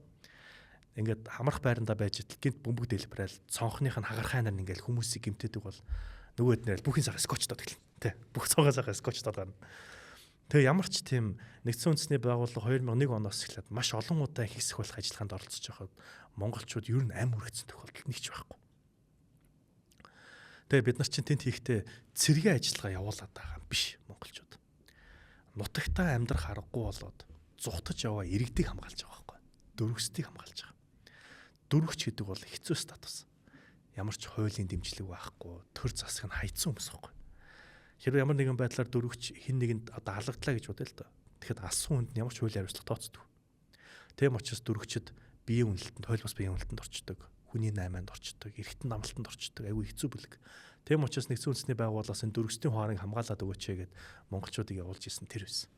Speaker 2: Ингээд хамрах байранда байж итл гинт бөмбөг дэлбэрээл цонхных нь хагархай нар ингээл хүмүүсийг гимтээдэг бол нөгөөд нэрэл бүхний цагаа скотчтод гэлэн. Тэ бүх цонхоо цагаа скотчтод байна. Тэгээ ямар ч тийм нэгдсэн үндэсний байгууллага 2001 оноос эхлээд маш олон удаа ихсэх болох ажиллагаанд оролцож байхад монголчууд ер нь ам үргэцсэн тохиолдол нэг ч байхгүй. Тэгээ бид нар чинь тэнд хийхдээ цэргийн ажиллагаа явуулаад байгаа юм биш монголчууд. Нутагтаа амьдрах аргагүй болоод зүхтаж яваа иргэдийг хамгаалж байгаа байхгүй. Дөрвөсдгийг хамгаалж байгаа. Дөрвөгч гэдэг бол хэцүү статус. Ямар ч хуулийн дэмжлэг байхгүй, төр засаг нь хайцсан хүмүүс байхгүй. Хэрвээ ямар нэгэн байдлаар дөрвөгч хин нэгэнд одоо алгадлаа гэж бодъё л доо. Тэгэхэд алсан хүнд ямар ч хуулийн хариуцлага тооцдог. Тийм учраас дөрвөгчд биеийн үнэлтэнд, хойлбос биеийн үнэлтэнд орчдөг, хүний наймаанд орчдөг, эргэтэн амлалтанд орчдөг, айгүй хэцүү бүлэг. Тийм учраас нэгдсэн үндэсний байгууллагаас энэ дөрвөгчдийн хуарыг хамгаалаад өгөөч гэгээд монголчуудыг явуулж исэн тэр байсан.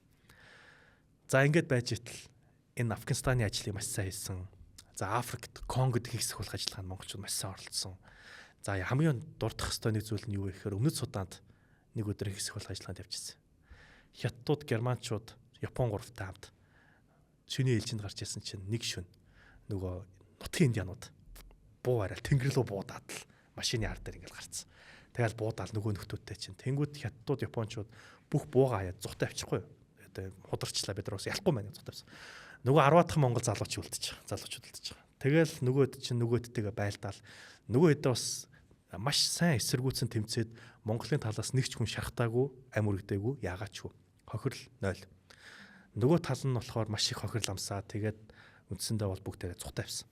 Speaker 2: За ингэж байж итл энэ Афганистаны ажлыг маш сайн хийсэн. За Африкт Конгод хийх болох ажиллагаанд монголчууд маш сайн оролцсон. За хамгийн дурдах ёстой нэг зүйл нь юу вэ гэхээр Өмнөд Суданд нэг өдөр хийх болох ажиллагаанд явчихсан. Хятадууд, Германчууд, Япон гуравтай хамт шөнийн ээлжинд гарч ирсэн чинь нэг шөнө нөгөө нутгийн индианууд буу арай тэнгэр рүү буудаад л машины ар дээр ингээл гарцсан. Тэгэл буудаал нөгөө нөхдүүдтэй чинь тэнгүүд Хятадууд, Япончууд бүх буугаа хаяад зүгтээ авчихгүй. Одоо хударчлаа бид нараас ялахгүй маань зүгтээ авсан. Нөгөө 10 дахь монгол залуучууд үлдчихэж байгаа. Тэгэл нөгөөд чинь нөгөөдтэйгээ байлдаал нөгөө хэдээ бас маш сайн эсэргүүцэн тэмцээд Монголын талаас нэг ч хүн шархтаагүй, ам үргдээгүй, яагаач вэ? Хохирол 0. Нөгөө тал нь болохоор маш их хохирол амсаа. Тэгээд үндсэндээ бол бүгдээрээ цухтай авсан.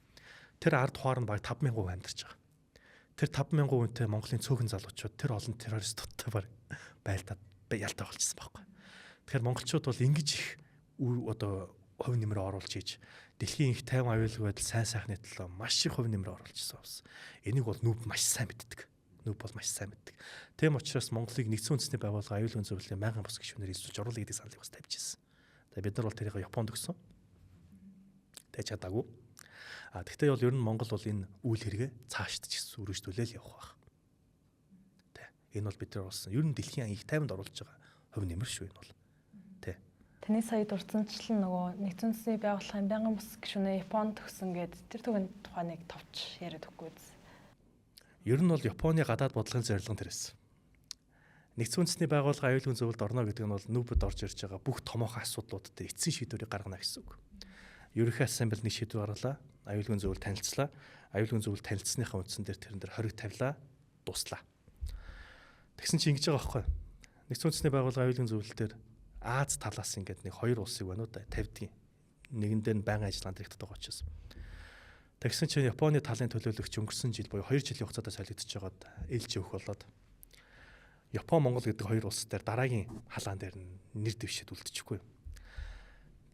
Speaker 2: Тэр ард хуаар нь баг 5,000 хүн амьдарч байгаа. Тэр 5,000 хүнтэй Монголын цөөхөн залуучууд тэр олон террористуудтай баг байлдаад ялтаа болчихсон байхгүй. Тэгэхээр монголчууд бол ингэж их одоо хувь нэмрээ оруулж ийж дэлхийн их тайван аюулгүй байдал сайн сайхны төлөө маш их хувь нэмрээ оруулж ирсэн бас. Энийг бол нүүб маш сайн мэддэг. Нүүб бол маш сайн мэддэг. Тийм учраас Монголыг нэгдсэн үндэсний байгууллага аюулгүй зөвлөлийн мянган бус гишүүнээр эзлүүлж оруулах гэдэг саналыг бас тавьж ирсэн. Тэгээ бид нар бол тэрийг Японд өгсөн. Тэгж чадаагүй. Тэгтээ бол ер нь Монгол бол энэ үйл хэрэгээ цаашд ч гэсэн үргэлжлүүлэл явах байх. Тэ. Энэ бол бид нар болсон. Ер нь дэлхийн их тайванд оруулж байгаа хувь нэмэр шүү энэ бол. Тэ.
Speaker 1: Таны сая дурдсанчлан нөгөө нэгдсэн үндэсний байгууллагын мянган бус гишүүнээ Японд өгсөн гэд тэр түүний тухайг товч яриад өгөхгүй биз.
Speaker 2: Ер нь бол Японы гадаад бодлогын зорилго нь тэрсэн. Нэгдсэн үндэсний байгууллага аюулгүй зөвлөлд орно гэдэг нь бол нүүбэд орж ирж байгаа бүх томоохон асуудлууд дээр эцсийн шийдвэрийг гаргана гэсэн үг. Ерөнхий ассамблены шийдвэр гарлаа, аюулгүй зөвлөлд танилцлаа, аюулгүй зөвлөлд танилцсныхаа үндсэн дээр тэрэн дээр хориг тавилаа, дуслаа. Тэгсэн чинь ингэж байгаа байхгүй. Нэгдсэн үндэсний байгууллага аюулгүй зөвлөлд дээр Аз талаас ингээд нэг хоёр улсыг байна уу да тавьдгийн. Нэгэн дээр нь байнгын ажиллагаанд хэрэгтдэг байгаа учраас. Тэгсэн чинь Японы талын төлөөлөгч өнгөрсөн жил буюу 2 жилийн хугацаанд солигдож байгаад ээлж өгөх болоод Япон, Монгол гэдэг хоёр улс дээр дараагийн халаан дээр нэр дэвшээд үлдчихгүй.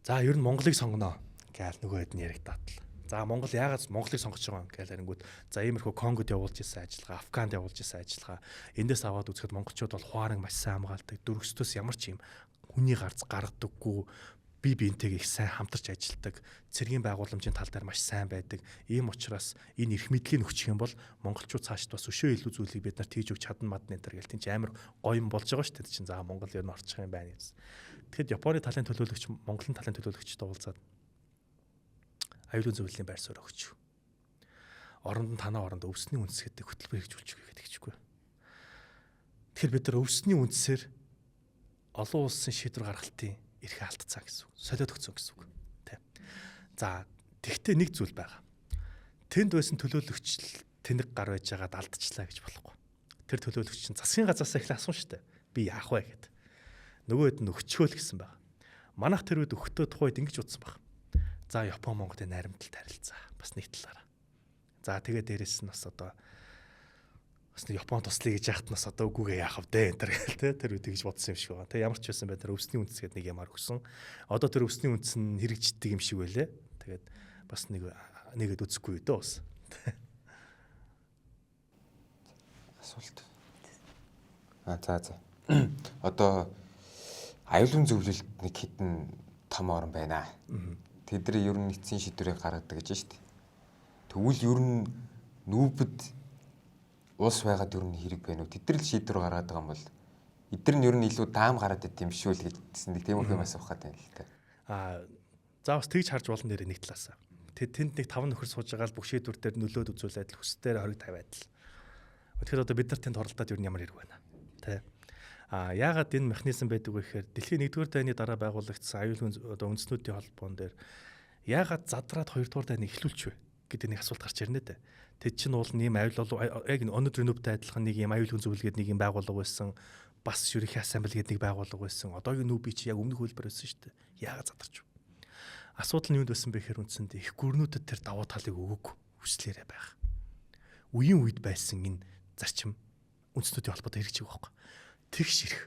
Speaker 2: За ер нь Монголыг сонгоно гээл нөгөө хэд нь яригадаад л. За Монгол яагаад Монголыг сонгож байгаа юм гээл харингууд за иймэрхүү Конгод явуулж исэн ажиллагаа, Афганд явуулж исэн ажиллагаа эндээс аваад үзэхэд монголчууд бол хуаран маш сайн хамгаалдаг. Дөрвөстөөс ямар ч юм хүний гарц гаргадаггүй, бие биентэйгээ их сайн хамтарч ажилладаг, цэргийн байгууламжийн тал дээр маш сайн байдаг. Ийм учраас энэ эрх мэдлийг өгчих юм бол монголчууд цаашд бас өшөө илүү зүйлийг бид нар тийж өгч чадна мадна энэ төр гэл тийм ч амар гоё юм болж байгаа шүү дээ чинь. За Монгол ер нь орчих юм байна гэсэн. Тэгэхэд Японы талын төлөөлөгч, Монголын талын төлөөлөгчтэй уулзаад аюулгүй зөвлөлийн байр суурь өгч. Оронд нь танаа оронд өвсний үндэс гэдэг хөтөлбөр хэрэгжүүлж өгье гэдэг чихгүй. Тэгэхээр бид нар өвсний үндэсээр олон улсын шийдвэр гаргалтын эрхээ алдцсан гэсэн үг. Солиод өгсөн гэсэн үг. Тэ. За, тэгтээ нэг зүйл байгаа. Тэнд байсан төлөөлөгч тэнэг гар байж байгаад алдчихлаа гэж болохгүй. Тэр төлөөлөгч чинь засгийн газраас эхлээ асуусан шүү дээ. Би яах вэ гэд. Нөгөөд нь өгчөөл гэсэн байна. Манайх тэр үед өгтөө тухайд ингэж утсан байна. За, Япон Монголын найрамдалд харилцаа. Бас нэг талаараа. За, тэгээ дээрэс нь бас одоо бас Япон туслая гэж яхад нас одоо үгүйгээ яах вэ энэ төр тэр үед гэж бодсон юм шиг байна. Тэг ямар ч байсан бай тэр өвсний үндэс гэдэг нэг ямар өгсөн. Одоо тэр өвсний үндэс нь хэрэгждэг юм шиг байлээ. Тэгээд бас нэгэд үзэхгүй дөө бас.
Speaker 3: Асуулт. За. Одоо аюулгүй зөвлөлт нэг хитэн том орн байна. Тэдний ер нь эцсийн шийдвэрийг гаргадаг гэж байна шүү дээ. Тэгвэл ер нь нүүбэд улс байгаад ер нь хэрэг байна уу? Тэдний шийдвэр гаргадаг юм бол эдгээр нь ер нь илүү даам гараад идэв юм шүү л гэжсэн нэг тийм юм асуух гэдэг юм л та.
Speaker 2: За бас тэгж харж болно нэр нэг талаас. Тэнд нэг 5 нөхөр сууж байгаа л бүх шийдвэр дээр нөлөөд үзүүлээд л хүсдээр хориг тавиад л. Тэгэхээр одоо бид нар тэнд оролдоод ер нь ямар хэрэг байна. Тэ. Яагаад энэ механизм байдаг вэ гэхээр дэлхийн 1-р дайны дараа байгуулагдсан аюулгүй одоо үндэснүүдийн холбоон дээр яагаад задраад 2-р дайныг эхлүүлч вэ гэдэг нэг асуулт гарч ирнэ дээ. Тэд чинь уул нэм аюул яг өнөөдрийн нүүбтэй адилхан нэг юм аюулгүй зөвлөгөөд нэг юм байгууллага байсан. Бас ерөнхий ассамбле гэдэг нэг байгууллага байсан. Одоогийн нүүбий чи яг өмнөх хөлбөр байсан шүү дээ. Яагаад задарч вэ? Асуудал нь юунд байсан бэ гэхээр үндсэндээ их гүрнүүдэд тэр давуу талыг өгөөг хүслээрээ байх. Үеийн үед байсан энэ зарчим үндэснүүдийн холбоотой хэрэгжих байхгүй. Тэгш ирэх,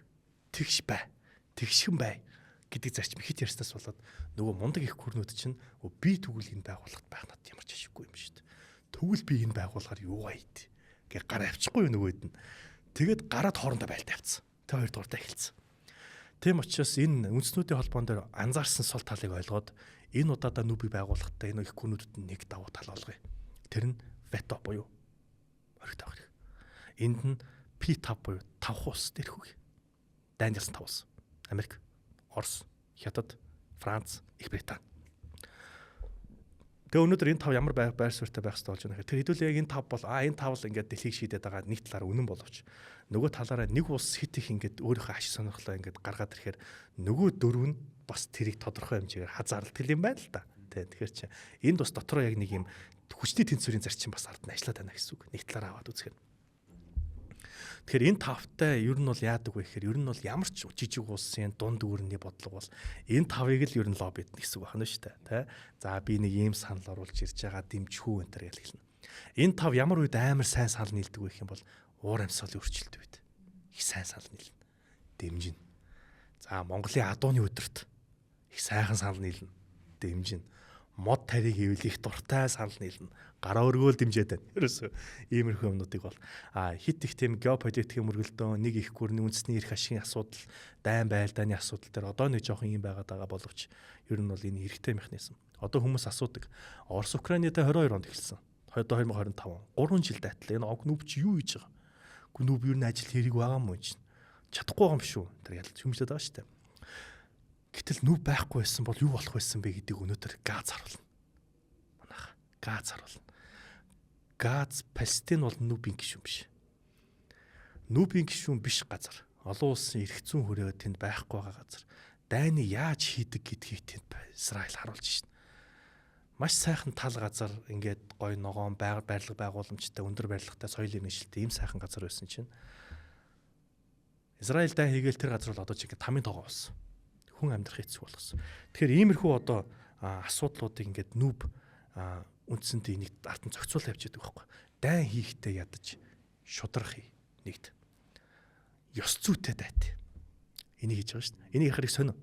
Speaker 2: тэгш бай, тэгшхэн бай гэдэг зарчим хит ярьснаас болоод нөгөө мундаг их гүрнүүд чинь би тэгвэл энэ байгууллагад байх надад ямар ч ашиггүй юм шүү дээ. Тэгвэл би энэ байгууллагаар юугаа ийд гэ гар авчихгүй нөгөөд нь. Тэгээд гараад хоорондоо байлт авцсан. Тэ 2 дугаартай эхэлсэн. Тийм учраас энэ үндэснүүдийн холбоон дээр анзаарсан сул талыг ойлгоод энэ удаадаа нүүбийг байгуулахдаа энэ их гүрнүүдэд нэг давуу тал олгоё. Тэр нь вето буюу хоригтой байх. Энд нь P5 буюу 5 улс дээрх үг. Дайнилсан 5 улс. Америк, Орос, Хятад, Франц, Их Британи. Тэгээ өнөөдөр энэ 5 ямар байр суурьтай байх хэрэгтэй болж байна гэхээр тэр хэдүүлээ яг энэ 5 бол энэ 5 л ингээд дэлхийг шийдээд байгаа нэг талаараа үнэн боловч нөгөө талаараа нэг улс хит их ингээд өөрийнхөө ашиг сонирхлоо ингээд гаргаад ирэхээр нөгөө 4 нь бас тэрийг тодорхой хэмжээгээр хазаарлдаг юм байна л да. Тэгэхээр чи энд бас дотроо яг нэг юм хүчний тэнцвэрийн зарчим бас ард нь ажиллаад байна гэсэн үг. Нэг талаараа аваад үзэхээр. Тэгэхээр энэ 5-тай ер нь бол яадаг вэ гэхээр ер нь бол ямар ч жижиг улсын дунд үүрний бодлого бол энэ 5-ыг л ер нь лоббид гэсэн үг байна шүү дээ. За би нэг ийм санал оруулж ирж байгаа дэмжихүү энэ төр гэж хэлнэ. Энэ 5 ямар үед амар сайн санал нийлдэг вэ гэх юм бол уур амьсгалын өөрчлөлт үед их сайн санал нийлнэ. Дэмжинэ. За Монголын адууны өдөрт их сайхан санал нийлнэ. Дэмжинэ. Мод тариг ивэл их дуртай санал нийлнэ. Гараа өргөөл дэмжээд байна. Ерөөсөө иймэрхүү юмнуудыг бол хит их тийм геополитикийн мөргөлдөөн нэг их гүрний үндэсний эрх ашигын асуудал, дайн байлдааны асуудал дээр одоо нэг жоохон юм байгаад байгаа боловч ер нь бол энэ эрхтэй механизм. Одоо хүмүүс асуудаг. Орос Украинтай 22 онд эхэлсэн. Одоо 2025. 3 жил дайтлаа. Энэ нүүб чи юу хийж байгаа? Гү нүүб ер нь ажил хэрэг байгаа юм чинь. Чадахгүй байгаа юм шүү. Тэр ялж хүмжлээд байгаа шүү дээ. Гэтэл нүүб байхгүй байсан бол юу болох байсан бэ гэдгийг өнөөдөр газ харуулна. Манайха газ харуулна. Газ Палестин бол нүүбийн гишүүн биш. Нүүбийн гишүүн биш газар. Олон улсын эрх зүйн хүрээ тэнд байхгүй байгаа газар. Дайны яаж хийдэг гэдгийг тэнд Израиль харуулж шин. Маш сайхан тал газар ингээд гой ногоон байрлал байгууламжтай өндөр барилгатай соёлын нэшилтэй ийм сайхан газар байсан чинь Израиль дай хийгээл тэр газар бол одоо чиг тамийн тоогоо болсон. Хүн амьдрах хэцүү болгосон. Тэгэхээр иймэрхүү одоо асуудлуудыг ингээд нүүб үндсэндээ нэг ард нь зохицуул явж байгаа байхгүй. Дайн хийхдээ ядаж шудрах нэгд. Ёс зүйтэй дайт. Энийг хийж байгаа шүү дээ. Энийг ярих их сонио.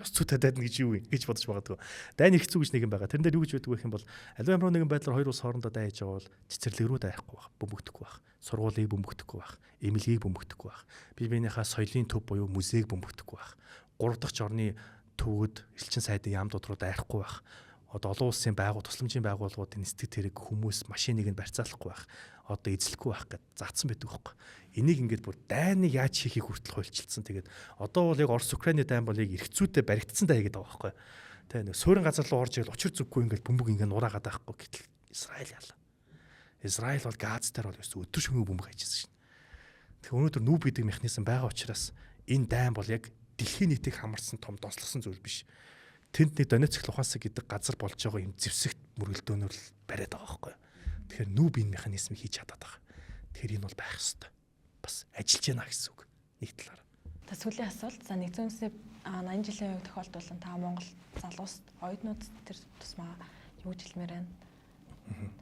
Speaker 2: Ёс зүйтэй дайт гэж юу вэ гэж бодож магадгүй. Дайн хэцүү гэж нэг юм байгаа. Тэрэн дээр юу гэж байдаг вэ юм бол аливаа ямар нэгэн байдлаар хоёр улс хоорондоо дайн хийж байгаа бол цэцэрлэг рүү дайхгүй байх, бөмбөгдөхгүй байх, сургуулийг бөмбөгдөхгүй байх, эмнэлгийг бөмбөгдөхгүй байх, бие биенийхээ соёлын төв буюу музейг бөмбөгдөхгүй байх, 3 дахь орны төвөд элчин сайдын яамдууд руу дайрахгүй байх. Одоо олон улсын тусламжийн байгууллагуудын нэстэг тэрэг хүмүүс машиныг нь барьцаалахгүй байх. Одоо эзлэхгүй байх гэд заасан байдаг байхгүй. Энийг ингээд бүр дайныг яаж хийхийг хүртэл хуульчилсан. Тэгээд одоо бол яг Орос Украины дайн бол яг эрхцүүдэд баригдсан даа гэдэг байгаа байхгүй. Тэ нэг суурин газар руу орж ирэл учир зүггүй ингээд бөмбөг ингээд нураагаад байхгүй гэтэл Израиль яла. Израиль бол Газ дээр бол өстө өдөр шөнөгүй бөмбөг хайчихсан шин. Тэгэхээр өнөөдөр нүүб гэдэг механизм байгаа учраас энэ дайн бол яг дэлхийн нийтийг хамарсан том донслогсон зүйл биш. Тэнд нэг Донецк, Луганск гэдэг газар болж байгаа юм зэвсэгт мөргөлдөөнөр л бариад байгаа байхгүй. Тэгэхээр нүүб энэ механизмыг хийж чадаад байгаа. Тэгэхээр энэ бол байх ёстой. Бас ажиллаж байна гэсэн үг. Нэг талаар.
Speaker 1: Та сүүлийн асуулт за 1980 жилийн үед тохиолдуулан та Монгол залуус оюутнууд тэр тусмаа юу гэж хэлмээр байна?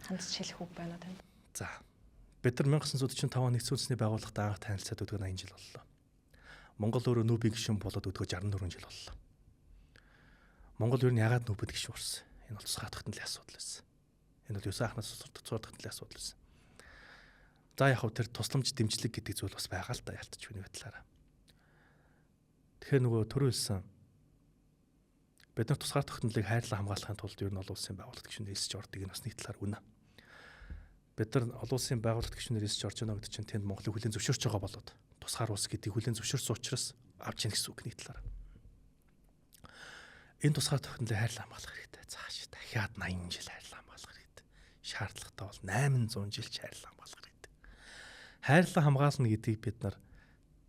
Speaker 1: Хандж хэлэх үг байна уу танд?
Speaker 2: За. Бид нар 1945 он нэгдсэн үндэсний байгууллагатай анх танилцаад өдгөө 80 жил боллоо. Монгол өөрөө нүүбийн гишүүн болоод өдгөө 64 жил боллоо. Монгол ер нь ягаад нүүбэд гишүүн болсон? Энэ бол цусгаадах хөтөлбөрийн асуудал байсан. Энэ бол юусан ахнаас цусгаадах хөтөлбөрийн асуудал байсан. За яг хөө тэр тусламж дэмжлэг гэдэг зүйл бас байгаа л да ялтч хүний байдлаараа. Тэгэхээр нөгөө төрүүлсэн бид нар тусгаар тогтнолыг хайрлан хамгаалахын тулд ер нь олон улсын байгууллагт гишүүнээр эсэж ордог энэ бас нэг талаар үнэ. Бид нар олон улсын байгууллагт гишүүнээр эсэж орж байгаа гэдэг чинь тэнд Монголыг хүлээн зөвшөөрч байгаа болоод тусгаар улс гэдгийг хүлээн зөвшөөрсөн учраас авч ийн гэсэн үг нэг талаар. Энэ тусгаар тогтнолыг хайрлан хамгаалах хэрэгтэй. Цааш дахиад 80 жил хайрлан хамгаалах хэрэгтэй. Шаардлагатай бол 800 жил хайрлан хамгаалах хэрэгтэй. Хайрлан хамгаална гэдгийг бид нар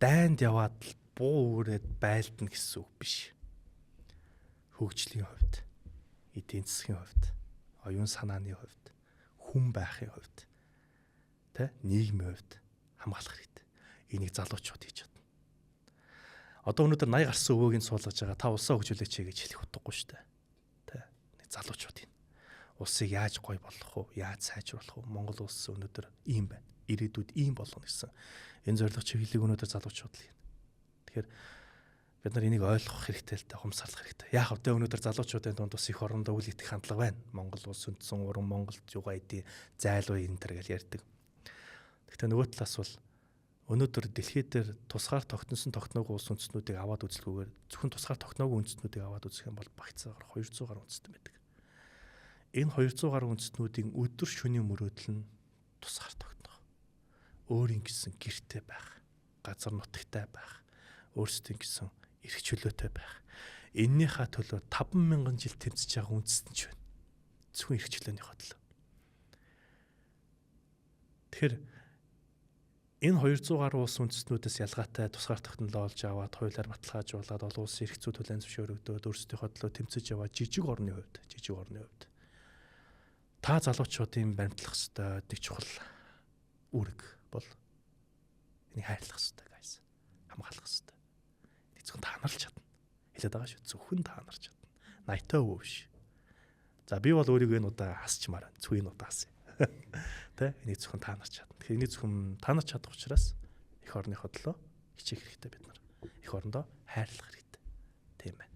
Speaker 2: дайнд яваад л буу үрээд байлдана гэсэн үг биш. Хөгжлийн хувьд, эдийн засгийн хувьд, оюун санааны хувьд, хүн байхын хувьд, нийгмийн хувьд хамгаалах хэрэгтэй. Энийг залуучууд хийж чадна. Одоо өнөөдөр 80 гарсан өвөөгийн суулгаж байгаа та улсаа хөгжүүлээч гэж хэлэх утгагүй шүү дээ. Нэг залуучууд юм. Улсыг яаж гоё болгох вэ? Яаж сайжруулах вэ? Монгол улс өнөөдөр ийм байна. Ирээдүйд ийм болно гэсэн энэ зорилго чиглэлийг өнөөдөр залуучууд л юм. Тэгэхээр бид нар энийг ойлгох хэрэгтэй л та ухамсарлах хэрэгтэй. Яг одоо өнөөдөр залуучуудын дунд бас их орондоо үл идэх хандлага байна. Монгол улс үндсэн уран Монголд юугаа эдийн зайлуу энэ төр гэж ярьдаг. Гэхдээ нөгөө талаас бол өнөөдөр дэлхийд дээр тусгаар тогтносон тогтноогүй улс үндэстнүүдийг аваад үзэлгүйгээр зөвхөн тусгаар тогтноогүй үндэстнүүдийг аваад үзэх юм бол багцаагаар 200 гаруй үндэстэн байдаг. Энэ 200 гаруй үндэстнүүдийн өдөр шөнийн мөрөөдөл нь тусгаар тогтнох. Өөрийн гэсэн гэртэй байх, газар нутагтай байх, өөрсдийн гэсэн эрх чөлөөтэй байх. Эннийхээ төлөө 50000 жил тэмцэж байгаа үндэстэн ч байна. Зөвхөн эрх чөлөөнийхөө төлөө. Тэгэхээр энэ 200 гаруй улс үндэстнүүдээс ялгаатай тусгаар тогтнол олж аваад хуулиар баталгаажуулаад олон улсын эрх зүй төлөөлөн зөвшөөрөгдөөд өөрсдийнхөө төлөө тэмцэж яваа жижиг орны хувьд та залуучуудын баримтлах ёстой дэг чухал үүрэг бол энийг хайрлах ёстой guys. Хамгаалах ёстой. Энийг зөвхөн та нарч чадна. Хэлээд байгаа шүү. Зөвхөн та нарч чадна. Наятай өвөө биш. За би бол өөрийгөө энэ удаа хасчмаар байна. Зөвхөн энэ удаа хасъя. Энийг зөвхөн та нарч чадна. Тэгэхээр энийг зөвхөн та нарч чадах учраас эх орныхоо төлөө хичээх хэрэгтэй бид нар. Эх орондоо хайрлах хэрэгтэй. Тийм байна.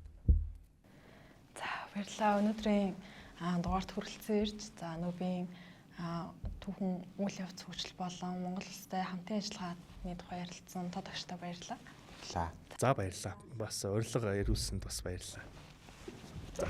Speaker 1: За баярлалаа. Өнөөдрийн дугаарт хүрэлцэн ирж за нөбийн түүхэн үйл явц хөгжил болон Монгол улстай хамтын ажиллагааны тухай ярилцсан тод агштай баярлалаа.
Speaker 2: За баярлалаа. Бас урилга ирүүлсэнд бас баярлалаа. За